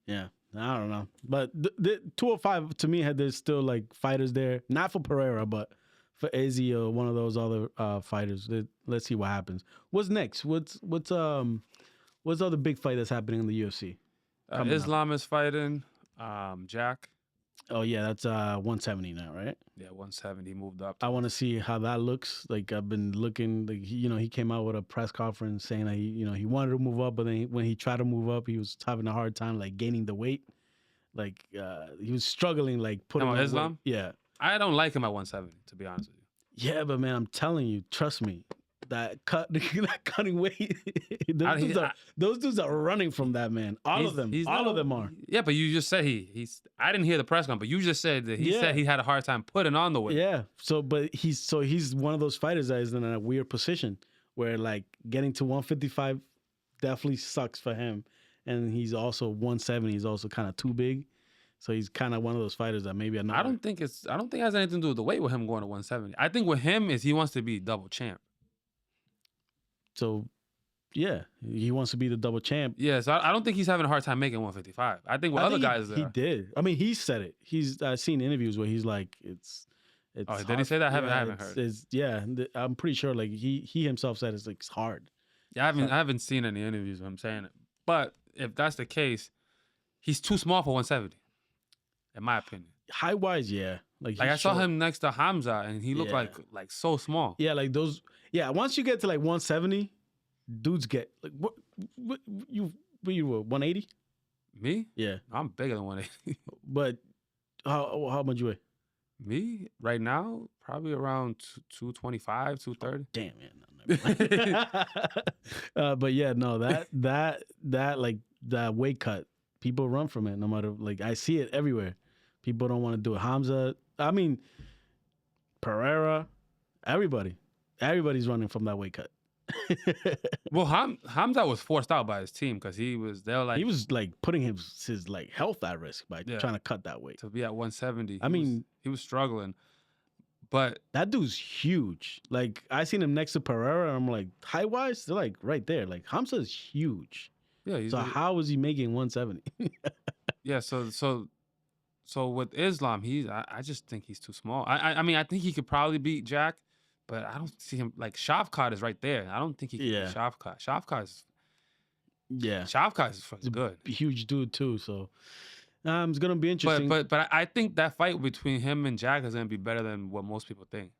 Yeah. I don't know, but the 205 to me there's still like fighters there, not for Pereira, but for Izzy or one of those other fighters. Let's see what happens. What's next? What's other big fight that's happening in the UFC? Islam is fighting Jack. Oh yeah, that's 170 now, right? Yeah, 170 moved up. I want to see how that looks. Like, I've been looking. Like, he came out with a press conference saying that he wanted to move up, but then when he tried to move up, he was having a hard time like gaining the weight. Like, he was struggling like putting on Islam. Weight. Yeah, I don't like him at 170, to be honest with you. Yeah, but man, I'm telling you, trust me. That cutting weight, those dudes are running from that, man. All of them are. Yeah, but you just said he's. I didn't hear the press conference, but you just said that he said he had a hard time putting on the weight. Yeah. So he's one of those fighters that is in a weird position where like getting to 155 definitely sucks for him, and he's also 170. He's also kind of too big, so he's kind of one of those fighters that maybe I don't think it has anything to do with the weight with him going to 170. I think with him is he wants to be double champ. So, yeah, he wants to be the double champ. Yeah, so I don't think he's having a hard time making 155. I think with other guys, he did. I mean, he said it. I've seen interviews where he's like, it's. Oh, did he say that? I haven't heard. I'm pretty sure. Like he himself said it's hard Yeah, I haven't seen any interviews of him saying it. But if that's the case, he's too small for 170, in my opinion. Height wise, yeah. Like I saw him next to Hamza, and he looked like so small. Yeah, like those. Yeah, once you get to like 170, dudes get like what you were 180? Me? Yeah, I'm bigger than 180. But how much you weigh? Me right now, probably around 225, 230. Damn, man. But yeah, no, that like that weight cut, people run from it. No matter, like, I see it everywhere. People don't want to do it. Hamza, I mean, Pereira, everybody's running from that weight cut. Well, Hamza was forced out by his team because he was putting his like health at risk by trying to cut that weight to be at 170. He was struggling, but that dude's huge. Like, I seen him next to Pereira, and I'm like, height wise, they're like right there. Like, Hamza's huge. Yeah. So how is he making 170? Yeah. So with Islam, I just think he's too small. I mean, I think he could probably beat Jack. But I don't see him, like, Shavkat is right there. I don't think he can beat Shavkat. Shavkat is fucking good. Huge dude too, so it's gonna be interesting. But I think that fight between him and Jack is gonna be better than what most people think.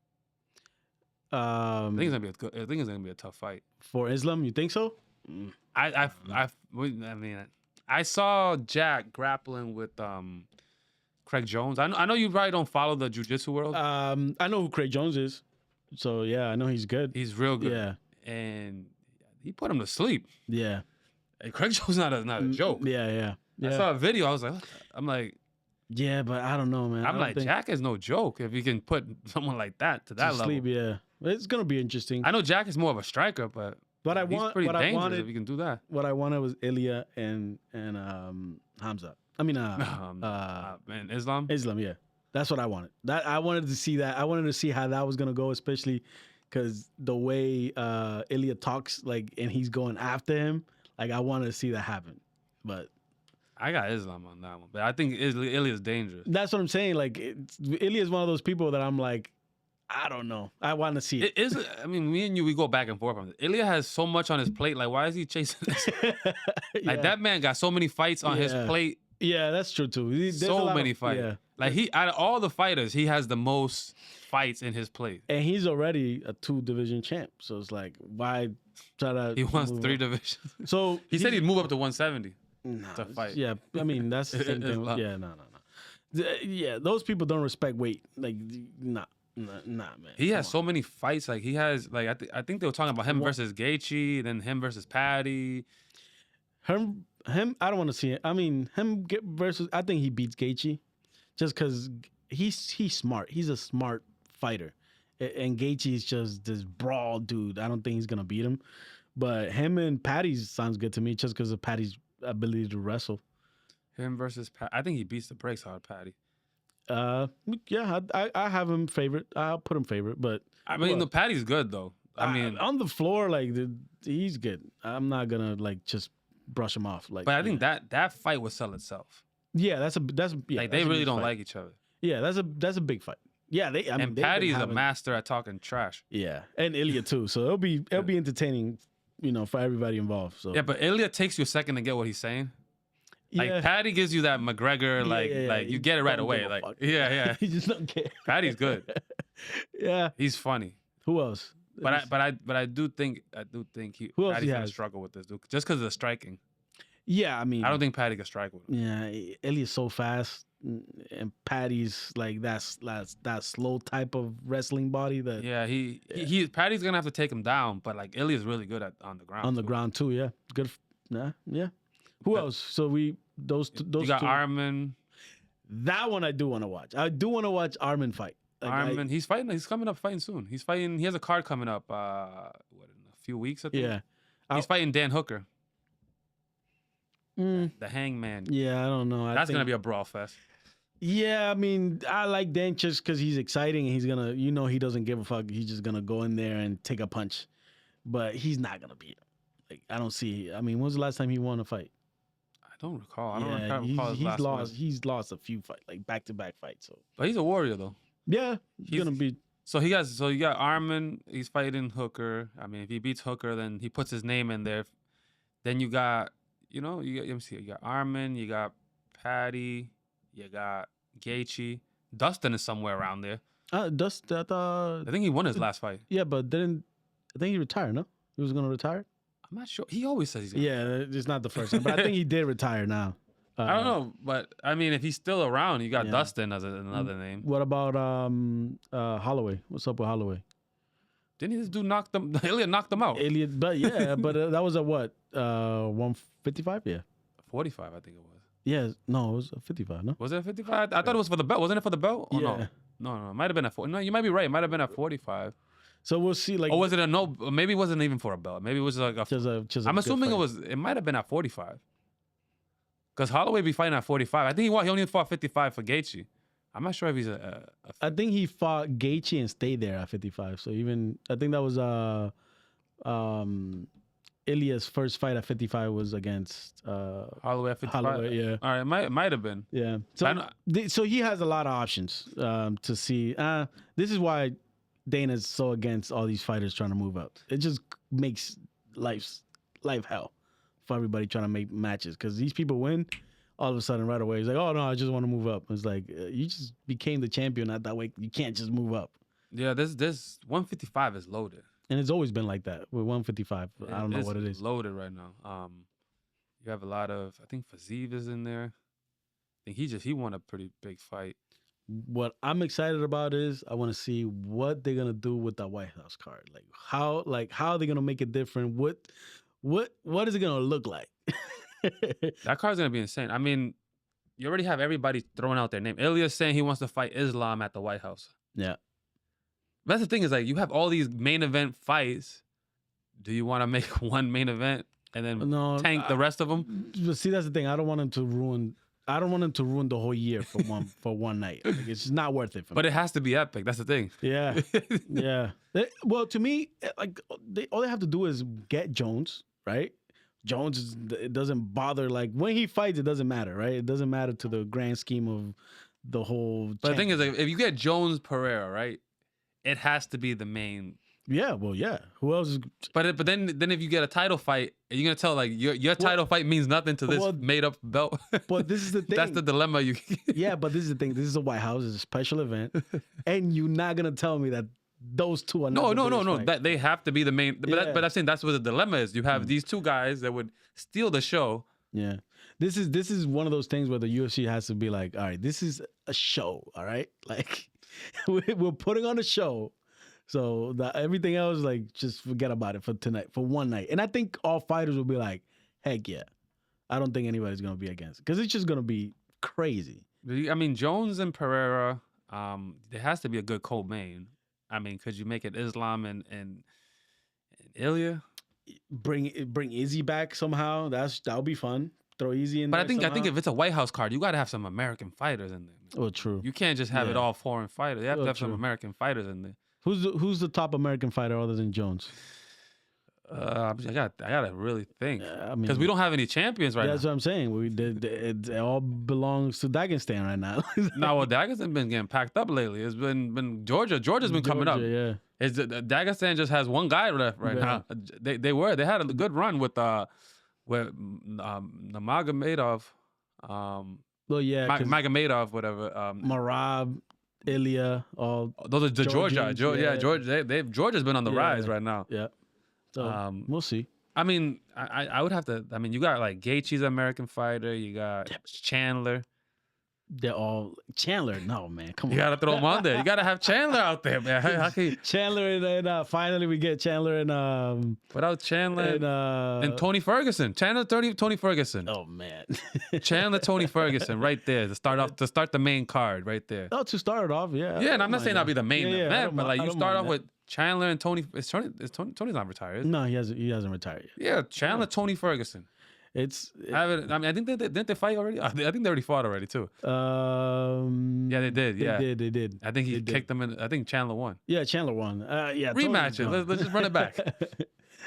I think it's gonna be a tough fight for Islam. You think so? I mean, I saw Jack grappling with Craig Jones. I know you probably don't follow the jiu-jitsu world. I know who Craig Jones is. So, yeah, I know he's good. He's real good. Yeah. And he put him to sleep. Yeah. And Craig Jones not a joke. Yeah. I saw a video. I was like, yeah, but I don't know, man. I'm like, Jack is no joke if you can put someone like that to that level. Sleep, yeah. It's going to be interesting. I know Jack is more of a striker, but he's pretty dangerous if you can do that. What I wanted was Ilya and Hamza. I mean, and Islam? Islam, yeah. That's what I wanted. I wanted to see that. I wanted to see how that was gonna go, especially because the way Ilya talks, like, and he's going after him. Like, I wanted to see that happen. But I got Islam on that one. But I think Ilya's dangerous. That's what I'm saying. Like, Ilya is one of those people that I'm like, I don't know. I want to see it. I mean, me and you, we go back and forth on this. Ilya has so much on his plate. Like, why is he chasing this? Like, that man got so many fights on his plate. Yeah, that's true too. So many fights. Yeah. Like, out of all the fighters, he has the most fights in his plate. And he's already a 2-division champ. So it's like, why try to... He wants 3 divisions. So he said he'd move up to 170 to fight. Yeah, I mean, that's the same thing. Yeah, no. Yeah, those people don't respect weight. Like, nah, man. He has so many fights. Like, he has, like, I think they were talking about him versus Gaethje, then him versus Patty. Him, I don't want to see it. I mean, him versus, I think he beats Gaethje. Just because he's smart. He's a smart fighter. And Gaethje is just this brawl dude. I don't think he's going to beat him. But him and Patty sounds good to me just because of Patty's ability to wrestle. Him versus Patty. I think he beats the brakes out of Patty. Yeah, I have him favorite. I'll put him favorite. But I mean, the Patty's good, though. I mean, on the floor, like, he's good. I'm not going to, like, just brush him off. Like, but I think that fight would sell itself. Yeah, that's like, they really don't like each other. Yeah, that's a big fight. Yeah, and Patty's a master at talking trash. Yeah, and Ilya too. So it'll be entertaining, for everybody involved. So yeah, but Ilya takes you a second to get what he's saying. Like, Patty gives you that McGregor, like you get it right away. Like, yeah. You just don't care. Patty's good. Yeah, he's funny. Who else? But I do think Patty's gonna struggle with this dude just because of the striking. Yeah, I mean, I don't think Patty can strike with him. Yeah, Ilya's so fast, and Patty's like that slow type of wrestling body. That he Patty's gonna have to take him down, but like Ilya's really good on the ground. On the ground too, yeah, good. Yeah. Who else? So those you got two. Arman. That one I do want to watch. I do want to watch Arman fight. Like, Arman, he's fighting. He's coming up fighting soon. He's fighting. He has a card coming up. In a few weeks, I think. Yeah, he's fighting Dan Hooker. The Hangman. Yeah, I don't know. That's gonna be a brawl fest. Yeah, I mean, I like Dan just because he's exciting and he's gonna, he doesn't give a fuck. He's just gonna go in there and take a punch, but he's not gonna beat him. Like, I don't see. I mean, when was the last time he won a fight? I don't recall. I don't recall his last he's lost a few fights, like back-to-back fights. So, but he's a warrior though. Yeah, he's gonna be. So you got Arman. He's fighting Hooker. I mean, if he beats Hooker, then he puts his name in there. Then you got, let me see. You got Arman. You got Patty. You got Gaethje. Dustin is somewhere around there. I think he won his last fight. Yeah, but I think he retired. No, he was gonna retire. I'm not sure. He always says he's gonna. Yeah, it's not the first time, but I think he did retire now. I don't know, but I mean, if he's still around, you got Dustin as another name. What about Holloway? What's up with Holloway? Didn't this dude knock them? Elliott knocked him out. Elliott, but that was a what? 155? Yeah. 45, I think it was. Yeah, no, it was a 55. No, was it a 55? I thought it was for the belt. Wasn't it for the belt? Oh, yeah. No, it might have been at 40. No, you might be right. It might have been at 45. So we'll see. Like, or was it a no? Maybe it wasn't even for a belt. Maybe it was like I'm assuming it was. It might have been at 45. Because Holloway be fighting at 45. I think he only fought 55 for Gaethje. I'm not sure if he's I think he fought Gaethje and stayed there at 55. So I think that was Ilya's first fight at 55 was against Holloway at 55. Holloway, yeah. All right, it might have been. Yeah. So he has a lot of options to see. This is why Dana's so against all these fighters trying to move up. It just makes life hell for everybody trying to make matches, because these people win all of a sudden right away. It's like, oh no, I just want to move up. It's like, you just became the champion, not that way. You can't just move up. Yeah, this 155 is loaded. And it's always been like that with 155. I don't know what it is. Loaded right now. You have a lot of, I think Fiziev is in there. I think he won a pretty big fight. What I'm excited about is I want to see what they're gonna do with that White House card. How are they gonna make it different? What is it gonna look like? That card's gonna be insane. I mean, you already have everybody throwing out their name. Ilya's saying he wants to fight Islam at the White House. Yeah. That's the thing, is like, you have all these main event fights. Do you want to make one main event and then tank the rest of them? But see, that's the thing. I don't want him to ruin the whole year for one night. Like, it's just not worth it for me. But it has to be epic. That's the thing. Yeah. Yeah. Well, to me, like, all they have to do is get Jones, right? Jones, it doesn't bother. Like, when he fights, it doesn't matter, right? It doesn't matter to the grand scheme of the whole. But the thing is, like, if you get Jones Pereira, right, it has to be the main. Yeah, well, yeah. Who else? But then if you get a title fight, are you gonna tell, like, your title fight means nothing to this made up belt? But this is the thing. That's the dilemma. Yeah, but this is the thing. This is a White House. It's a special event, and you're not gonna tell me that those two are not. No. That they have to be the main. But I'm saying that's what the dilemma is. You have these two guys that would steal the show. Yeah, this is one of those things where the UFC has to be like, all right, this is a show. All right, like, we're putting on a show. So everything else, like, just forget about it for tonight, for one night. And I think all fighters will be like, heck yeah. I don't think anybody's going to be against it, because it's just going to be crazy. I mean, Jones and Pereira, there has to be a good co-main. I mean, could you make it Islam and Ilya? Bring Izzy back somehow. That'll be fun. Throw Izzy in there. But I think if it's a White House card, you got to have some American fighters in there. Oh, true. You can't just have it all foreign fighters. You have to have some American fighters in there. Who's the top American fighter other than Jones? I gotta really think, because we don't have any champions right now. That's what I'm saying. It all belongs to Dagestan right now. No, well, Dagestan been getting packed up lately. It's been Georgia. Georgia's been coming up. Yeah, Dagestan just has one guy left right now. They had a good run with Nurmagomedov. Magomedov, whatever. Marab. Ilya, all those are the Georgia. Georgia. Georgia's been on the rise right now. Yeah. So we'll see. I mean, I would have to. I mean, you got like Gaethje's an American fighter. You got Chandler. They're all Chandler. No, man, come on. You gotta throw him on there. You gotta have Chandler out there, man. How can you... Chandler and finally we get Chandler and without Chandler and Tony Ferguson. Chandler, Tony Ferguson. Oh man, Chandler, Tony Ferguson, right there to start the main card, right there. Oh, to start it off, yeah. Yeah, and I'm not saying that'll be the main event, but like you start off with Chandler and Tony. Tony's not retired. No, he hasn't retired yet. Yeah, Chandler, Tony Ferguson. I think didn't they fight already? I think they already fought already too. Yeah, they did. Yeah, they did. I think he kicked them in. I think Chandler won. Yeah, Chandler won. Yeah, rematch it. Let's just run it back.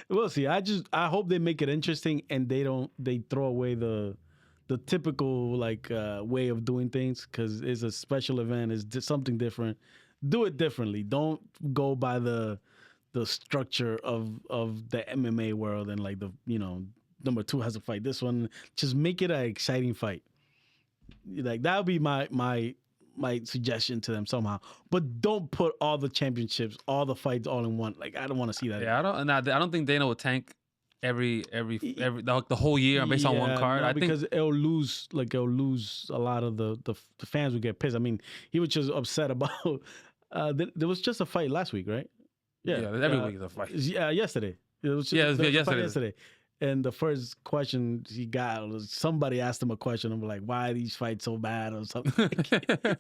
We'll see. I hope they make it interesting and they throw away the typical way of doing things, because it's a special event. It's something different. do it differently. Don't go by the structure of the MMA world and like the number 2 has to fight this one. Just make it an exciting fight. Like that would be my suggestion to them somehow. But don't put all the championships, all the fights, all in one. Like I don't want to see that. Yeah, I don't think Dana will tank every the whole year based on one card. No, I because think it'll lose a lot of the fans would get pissed. I mean, he was just upset about there was just a fight last week, right? Yeah, every week is a fight. Yeah, yesterday. It was just yesterday. And the first question he got was somebody asked him a question. I'm like, why are these fights so bad or something?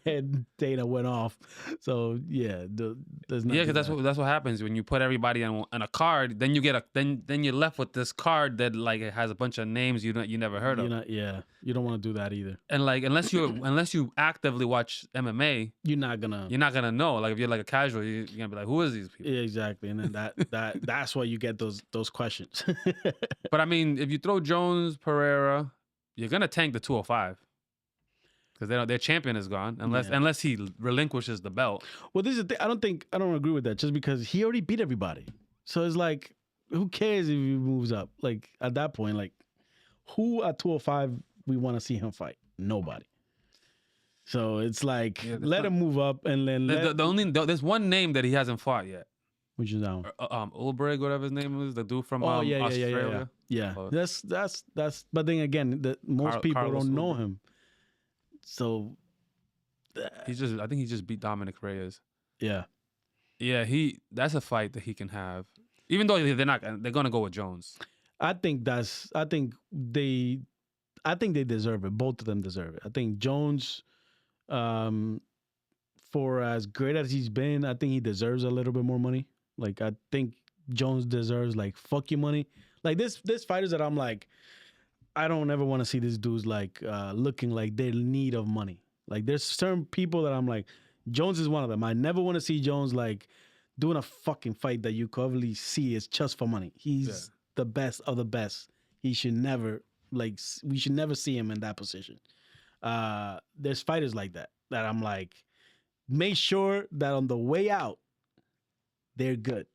And Dana went off. So yeah, because that's what happens when you put everybody on a card. Then you get then you're left with this card that like it has a bunch of names you never heard of. You don't want to do that either. And like unless you actively watch MMA, you're not gonna know. Like if you're like a casual, you're gonna be like, who is these people? Yeah, exactly. And then that's why you get those questions. But I mean, if you throw Jones, Pereira, you're gonna tank the 205 because their champion is gone unless he relinquishes the belt. Well, this is the thing. I don't agree with that just because he already beat everybody. So it's like, who cares if he moves up? Like at that point, like who at 205 we want to see him fight? Nobody. So it's like let him move up and then there's one name that he hasn't fought yet. Which is that one? Ulbrich, whatever his name is, the dude from Australia. Yeah. That's. But then again, most people Carlos don't know him. So I think he just beat Dominic Reyes. Yeah. Yeah, that's a fight that he can have. Even though they're gonna go with Jones. I think they deserve it. Both of them deserve it. I think Jones, for as great as he's been, I think he deserves a little bit more money. Like I think Jones deserves like fuck you money. Like this fighters that I'm like, I don't ever want to see these dudes like looking like they're in need of money. Like there's certain people that I'm like, Jones is one of them. I never want to see Jones like doing a fucking fight that you clearly see is just for money. He's the best of the best. He should never we should never see him in that position. There's fighters like that I'm like, make sure that on the way out, they're good.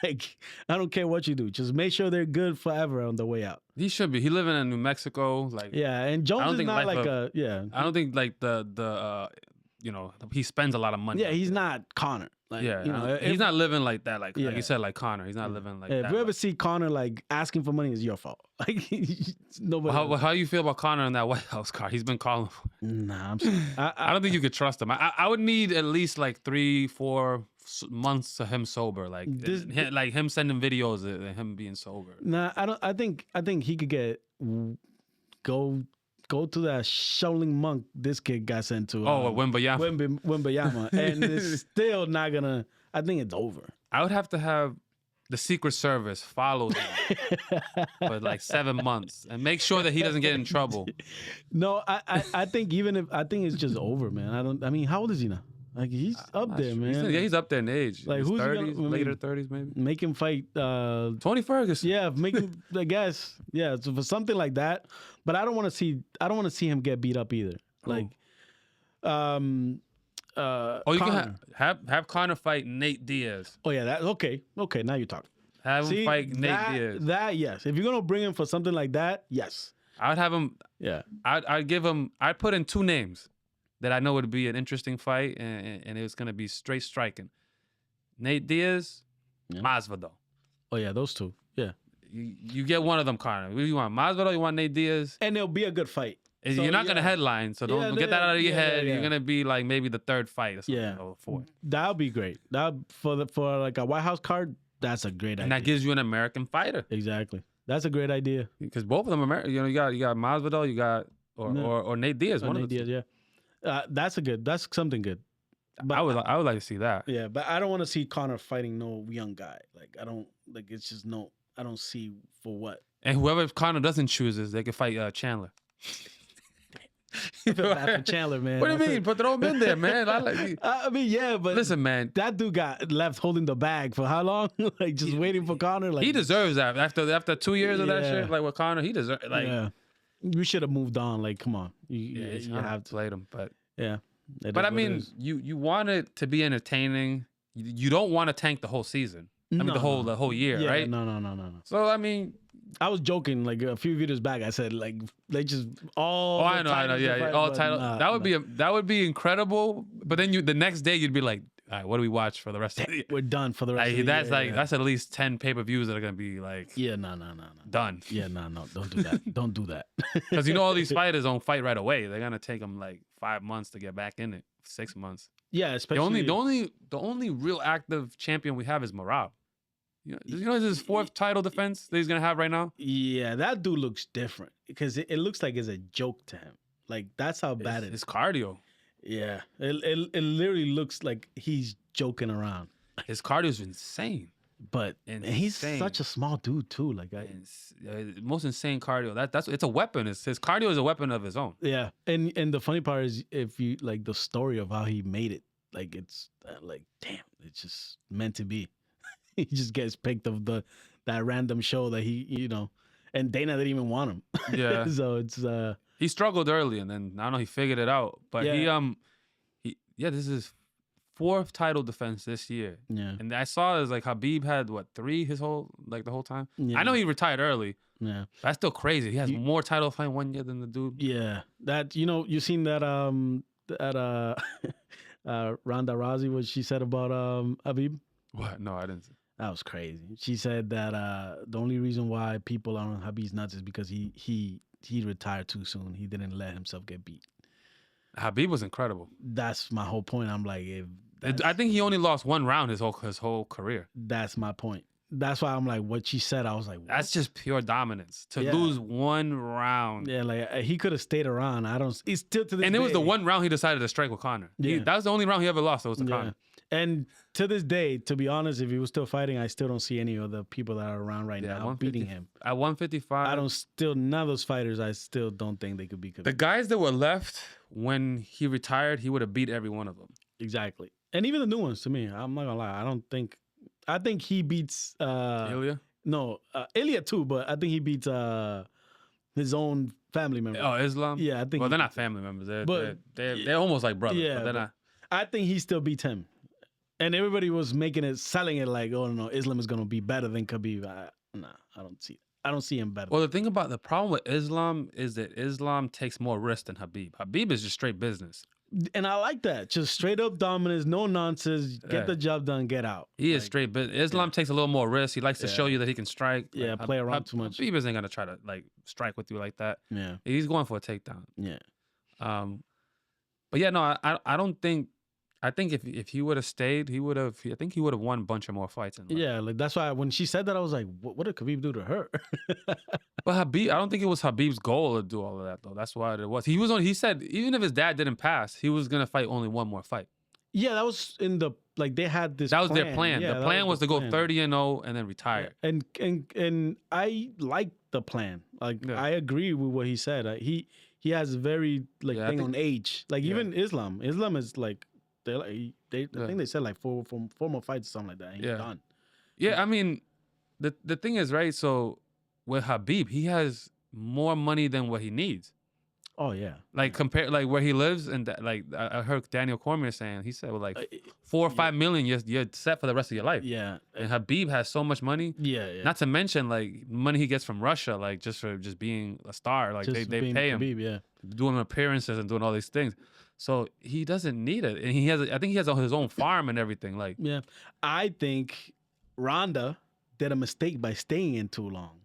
Like, I don't care what you do. Just make sure they're good forever on the way out. He should be. He living in New Mexico. Like, yeah, and Jones is not like I don't think like he spends a lot of money. Yeah, he's not Conor. Like, he's not living like that. Like you said, like Conor. He's not living like that. If you ever see Conor like asking for money, it's your fault. Like nobody. How you feel about Conor in that White House car? He's been calling for it. Nah, I'm sorry. I don't think you could trust him. I would need at least like 3-4 months of him sober, like him sending videos of him being sober. Nah, I don't. I think he could go to that Shaolin monk this kid got sent to. Wembayama, and it's still not gonna. I think it's over. I would have to have the Secret Service follow him for like 7 months and make sure that he doesn't get in trouble. No, I think it's just over, man. I mean, how old is he now? Like he's up there, man. He's up there in age. Like who's 30s, later 30s, maybe. Make him fight Tony Ferguson. Yeah, make him. I guess. Yeah, so for something like that. But I don't want to see him get beat up either. Like, you can have Conor fight Nate Diaz. Oh yeah, that okay. Now you're talking. Have him fight Nate Diaz. That yes. If you're gonna bring him for something like that, yes. I would have him. Yeah. I'd give him. I'd put in 2 names that I know would be an interesting fight, and it was gonna be straight striking. Nate Diaz, Masvidal. Oh yeah, those 2. Yeah. You get one of them, Conor. You want Masvidal? You want Nate Diaz? And it'll be a good fight. You're not gonna headline, so don't get that out of your head. You're gonna be like maybe the 3rd fight or something. Or 4th. That'll be great. That for like a White House card. That's a great idea. And that gives you an American fighter. Exactly. That's a great idea. Because both of them American. You got Masvidal. You got or Nate Diaz. One of the 2. Diaz, yeah. That's something good. But I would like to see that. Yeah, but I don't want to see Conor fighting no young guy. Like I don't like. It's just no. I don't see for what. And whoever Conor doesn't choose they can fight Chandler. I feel bad for Chandler, man. What do you mean? But throw him in there, man. I mean, yeah, but listen, man. That dude got left holding the bag for how long? Like just waiting for Conor. Like he deserves that. After 2 years of that shit, like with Conor, he deserves. Like we should have moved on. Like, come on, you have to play him, but yeah. But I mean, you want it to be entertaining. You don't want to tank the whole season. I mean, the whole year, right? No. So I mean, I was joking like a few videos back. I said like they just all. Oh, I know, yeah, all title. That would be incredible. But then the next day you'd be like, all right, what do we watch for the rest of the year? We're done for the rest of the year. That's at least 10 pay-per-views that are gonna be like, no, done. Yeah, no, don't do that. Don't do that. Because all these fighters don't fight right away. They're gonna take them like 5 months to get back in it. 6 months. Yeah, especially the only real active champion we have is Marab. You know his 4th title defense that he's gonna have right now. Yeah, that dude looks different because it looks like it's a joke to him. Like that's how bad it is. His cardio. Yeah, it literally looks like he's joking around. His cardio is insane. But he's such a small dude too. Like most insane cardio. It's a weapon. His cardio is a weapon of his own. Yeah, and the funny part is if you like the story of how he made it, like it's like damn, it's just meant to be. He just gets picked of that random show that he and Dana didn't even want him. Yeah. So it's he struggled early and then I don't know he figured it out. But this is his 4th title defense this year. Yeah. And I saw is like Khabib had 3 the whole time. Yeah. I know he retired early. Yeah. That's still crazy. He has more title fight 1 year than the dude. Yeah. That you seen that Ronda Rousey what she said about Khabib? What? No, I didn't see. That was crazy. She said that the only reason why people are on Khabib's nuts is because he retired too soon. He didn't let himself get beat. Khabib was incredible. That's my whole point. I'm like, I think he only lost 1 round his whole career. That's my point. That's why I'm like, what she said, I was like, what? That's just pure dominance to lose 1 round. Yeah, like he could have stayed around. It's still to this day. And it was the 1 round he decided to strike with Conor. Yeah. That was the only round he ever lost. It was to Conor. And to this day, to be honest, if he was still fighting, I still don't see any of the people that are around right now beating him. At 155. None of those fighters, I still don't think they could beat Khabib. The guys that were left when he retired, he would have beat every one of them. Exactly. And even the new ones, to me, I'm not gonna lie. I think he beats Ilya? No, Ilya too, but I think he beats his own family member. Oh, Islam? Yeah, I think. Well, they're not family members. They're almost like brothers. Yeah, but they're not. I think he still beats him. And everybody was selling it like, oh no, Islam is gonna be better than Khabib. I don't see him better. Well, the problem with Islam is that Islam takes more risk than Khabib. Khabib is just straight business. And I like that. Just straight up dominance, no nonsense, get the job done, get out. He is straight business. Islam takes a little more risk. He likes to show you that he can strike. Yeah, play around too much. Khabib isn't gonna try to strike with you like that. Yeah. He's going for a takedown. Yeah. But yeah, no, I don't think. I think if he would have stayed, he would have. I think he would have won a bunch of more fights. Yeah, like that's why when she said that, I was like, "What did Khabib do to her?" But Khabib, I don't think it was Khabib's goal to do all of that though. That's why it was. He said even if his dad didn't pass, he was gonna fight only 1 more fight. Yeah, that was in the they had this. That was their plan. Yeah, the plan was to go 30-0 and then retire. And I like the plan. Like I agree with what he said. He has a very thing on age. Like even Islam is like. I think they said like four more fights or something like that. And he's done. Yeah, I mean, the thing is, right? So with Khabib, he has more money than what he needs. Oh yeah. Like compare where he lives and I heard Daniel Cormier saying he said 4 or 5 million you're set for the rest of your life. Yeah. And Khabib has so much money. Yeah. Not to mention money he gets from Russia, just for being a star. Like they pay him. Khabib, doing appearances and doing all these things. So he doesn't need it, and I think he has his own farm and everything. I think Ronda did a mistake by staying in too long.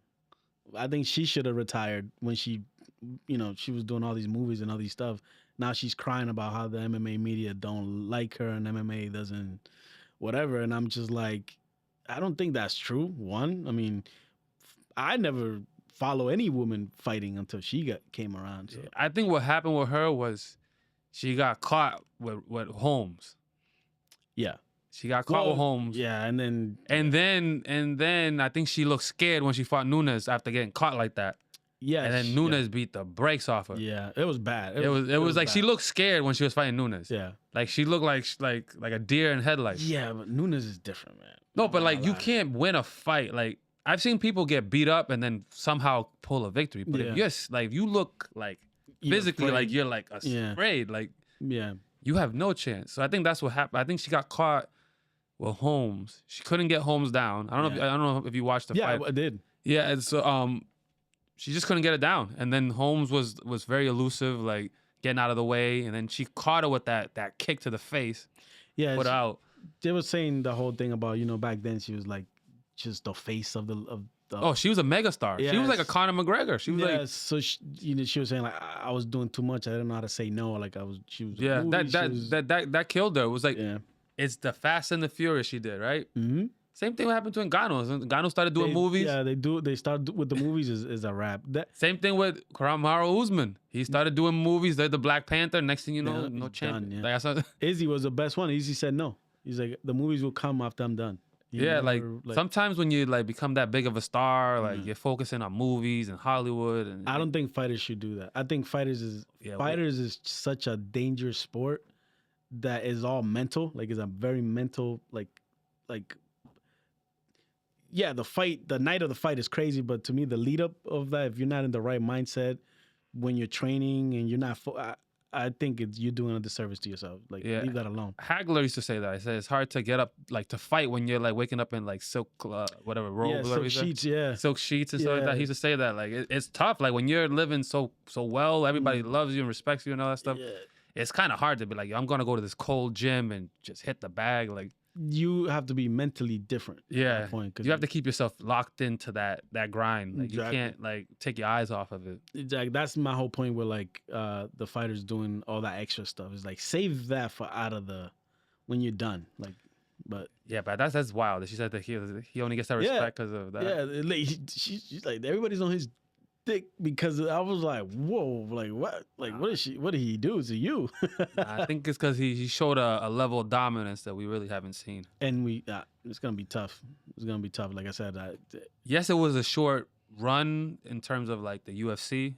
I think she should have retired when she was doing all these movies and all these stuff. Now she's crying about how the MMA media don't like her and MMA doesn't, whatever. And I'm just like, I don't think that's true. One, I mean, I never follow any woman fighting until she came around. So. I think what happened with her was. She got caught with Holmes. Yeah. She got caught with Holmes. Yeah, and then I think she looked scared when she fought Nunes after getting caught like that. Yeah. And then Nunes beat the brakes off her. Yeah, it was bad. It was like bad. She looked scared when she was fighting Nunes. Yeah. Like she looked like a deer in headlights. Yeah, but Nunes is different, man. No, but you can't win a fight. Like I've seen people get beat up and then somehow pull a victory. But if you look physically, you're afraid. you have no chance. So I think that's what happened. I think she got caught with Holmes. She couldn't get Holmes down. I don't know if you watched the fight. Yeah, I did. Yeah, and so she just couldn't get it down. And then Holmes was very elusive, like getting out of the way. And then she caught her with that kick to the face. Yeah, put out. They were saying the whole thing about, back then she was like just the face of the. Oh, she was a megastar. Yes. She was like a Conor McGregor. She was like, so she was saying like I was doing too much. I didn't know how to say no. Like she was. Yeah, that killed her. It was like, it's the Fast and the Furious she did, right? Mm-hmm. Same thing happened to Ngannou. Ngannou started doing movies. Yeah, they do. They started with the movies is a wrap. Same thing with Kamaru Usman. He started doing movies. They're the Black Panther. Next thing you know, no champion. Yeah. Izzy was the best one. Izzy said no. He's like, the movies will come after I'm done. Sometimes when you like become that big of a star, like you're focusing on movies and Hollywood. And I don't think fighters should do that. I think fighters is such a dangerous sport that is all mental. Like it's a very mental like. Yeah, the night of the fight is crazy, but to me, the lead up of that, if you're not in the right mindset when you're training and you're not, I think you're doing a disservice to yourself. Like, leave that alone. Hagler used to say that. He said it's hard to get up, like to fight when you're like waking up in like silk, whatever, robe, silk sheets, silk sheets and stuff like that. He used to say that. Like, it's tough. Like when you're living so well, everybody loves you and respects you and all that stuff. Yeah. It's kind of hard to be like, I'm gonna go to this cold gym and just hit the bag, like. You have to be mentally different. Yeah, at that point, you have to keep yourself locked into that grind. Like you can't like take your eyes off of it. Exactly. That's my whole point. Where like the fighters doing all that extra stuff is like save that for when you're done. Like, but that's wild. She said that he only gets that respect because of that. Yeah, she's like everybody's on his dick because I was like, whoa, like what? Like what did he do to you? I think it's because he showed a level of dominance that we really haven't seen. And it's gonna be tough. It's gonna be tough. Like I said, yes, it was a short run in terms of like the UFC.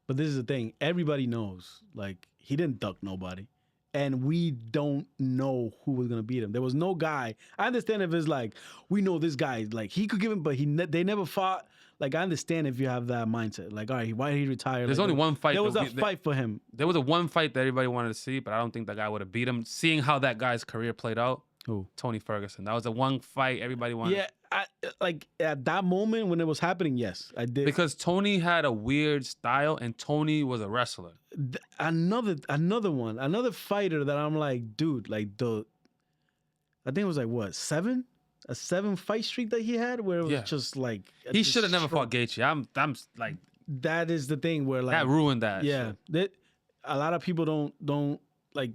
But this is the thing. Everybody knows, like he didn't duck nobody. And we don't know who was gonna beat him. There was no guy. I understand if it's like we know this guy, like he could give him, but they never fought. Like, I understand if you have that mindset. Like, all right, why did he retire? There's only one fight. There was a fight for him. There was one fight that everybody wanted to see, but I don't think that guy would have beat him. Seeing how that guy's career played out. Who? Tony Ferguson. That was the one fight everybody wanted. Yeah, like at that moment when it was happening, yes, I did. Because Tony had a weird style, and Tony was a wrestler. Another fighter that I'm like, dude, like I think it was like what, 7? A 7-fight streak that he had where it was just like he should have never fought Gaethje. I'm like, that is the thing where like that ruined that. Yeah, that a lot of people don't like.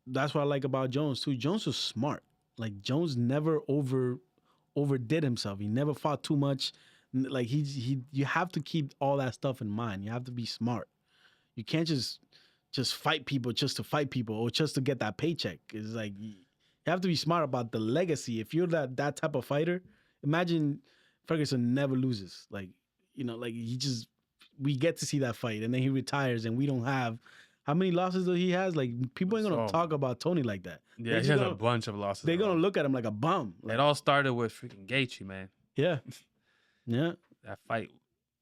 That's what I like about Jones too. Jones was smart. Like Jones never overdid himself. He never fought too much. Like you have to keep all that stuff in mind. You have to be smart. You can't just fight people just to fight people or just to get that paycheck. It's like. You have to be smart about the legacy. If you're that type of fighter, imagine Ferguson never loses. Like, like we get to see that fight and then he retires and we don't have, how many losses that he has? Like people ain't going to talk about Tony like that. Yeah, he has a bunch of losses. They're going to look at him like a bum. It all started with freaking Gaethje, man. Yeah. Yeah. That fight.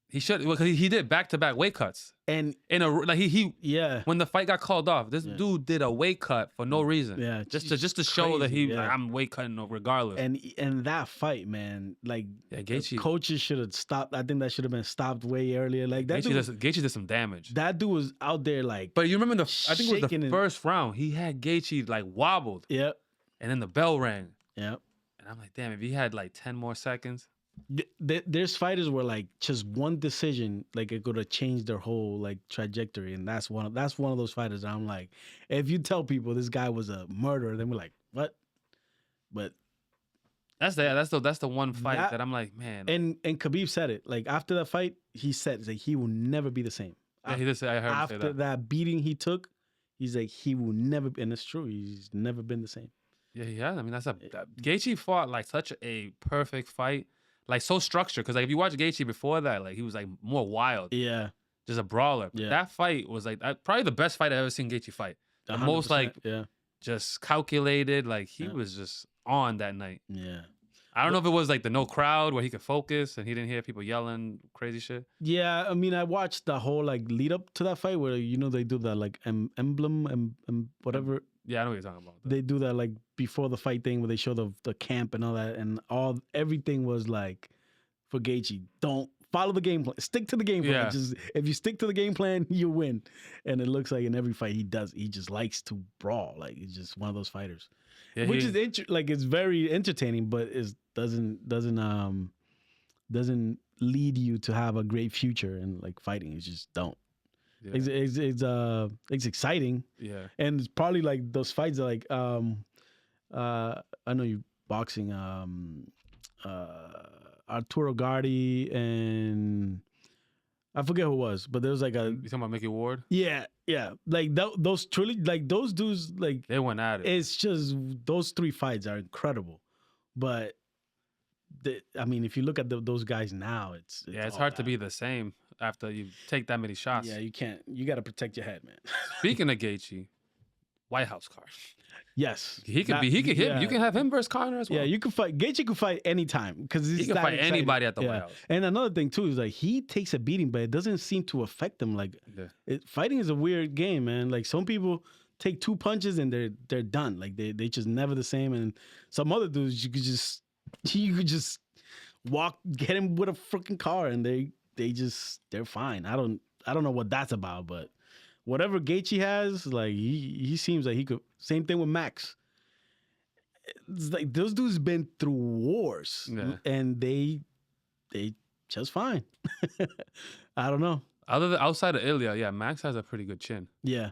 He should, because he did back-to-back weight cuts. And when the fight got called off, this dude did a weight cut for no reason. Yeah, just to show that I'm weight cutting regardless. And that fight, man, like Gaethje, coaches should have stopped. I think that should have been stopped way earlier. Like that Gaethje did some damage. That dude was out there like. But you remember I think it was the first round. He had Gaethje like wobbled. Yep. And then the bell rang. Yep. And I'm like, damn, if he had like 10 more seconds. There's fighters where like just one decision like it could have changed their whole like trajectory, and that's one of those fighters that I'm like, if you tell people this guy was a murderer, then we're like, what? But that's the one fight that I'm like, man. And Khabib said it like after that fight, he said like he will never be the same. Yeah, he did say. I heard him say that. After that beating he took, he's like he will never, and it's true. He's never been the same. Yeah, he has. I mean, Gaethje fought like such a perfect fight. Like so structured, because like if you watch Gaethje before that, like he was like more wild. Yeah, just a brawler. Yeah. That fight was like probably the best fight I've ever seen Gaethje fight. The most like just calculated. Like he was just on that night. Yeah, I don't know if it was like the no crowd where he could focus and he didn't hear people yelling crazy shit. Yeah, I mean, I watched the whole like lead up to that fight where they do that like emblem and whatever. Yeah, I know what you're talking about. They do that like before the fight thing where they show the camp and all that, and everything was like for Gaethje, don't follow the game plan, stick to the game plan. Yeah. Just if you stick to the game plan, you win. And it looks like in every fight he just likes to brawl. Like he's just one of those fighters. Yeah, which is like it's very entertaining, but it doesn't lead you to have a great future in like fighting. It just don't. Yeah. It's exciting. Yeah, and it's probably like those fights are like I know you boxing Arturo Gardi and I forget who it was, but there was like you talking about Mickey Ward? Yeah. Like those truly, like those dudes, like they went at it. It's just those 3 fights are incredible, but I mean, if you look at those guys now, it's hard to be the same after you take that many shots. Yeah, you can't. You got to protect your head, man. Speaking of Gaethje, White House card. Yes, he could hit. You can have him versus Conor as well. Yeah, you can fight. Gaethje could fight anytime because he can fight anybody at the White House. And another thing too is like he takes a beating, but it doesn't seem to affect him. Like fighting is a weird game, man. Like some people take 2 punches and they're done. Like they just never the same. And some other dudes you could just walk, get him with a freaking car, and they're fine. I don't know what that's about, but whatever Gaethje has, like he seems like he could. Same thing with Max. It's like those dudes been through wars, and they just fine. I don't know. Outside of Ilya, Max has a pretty good chin. Yeah,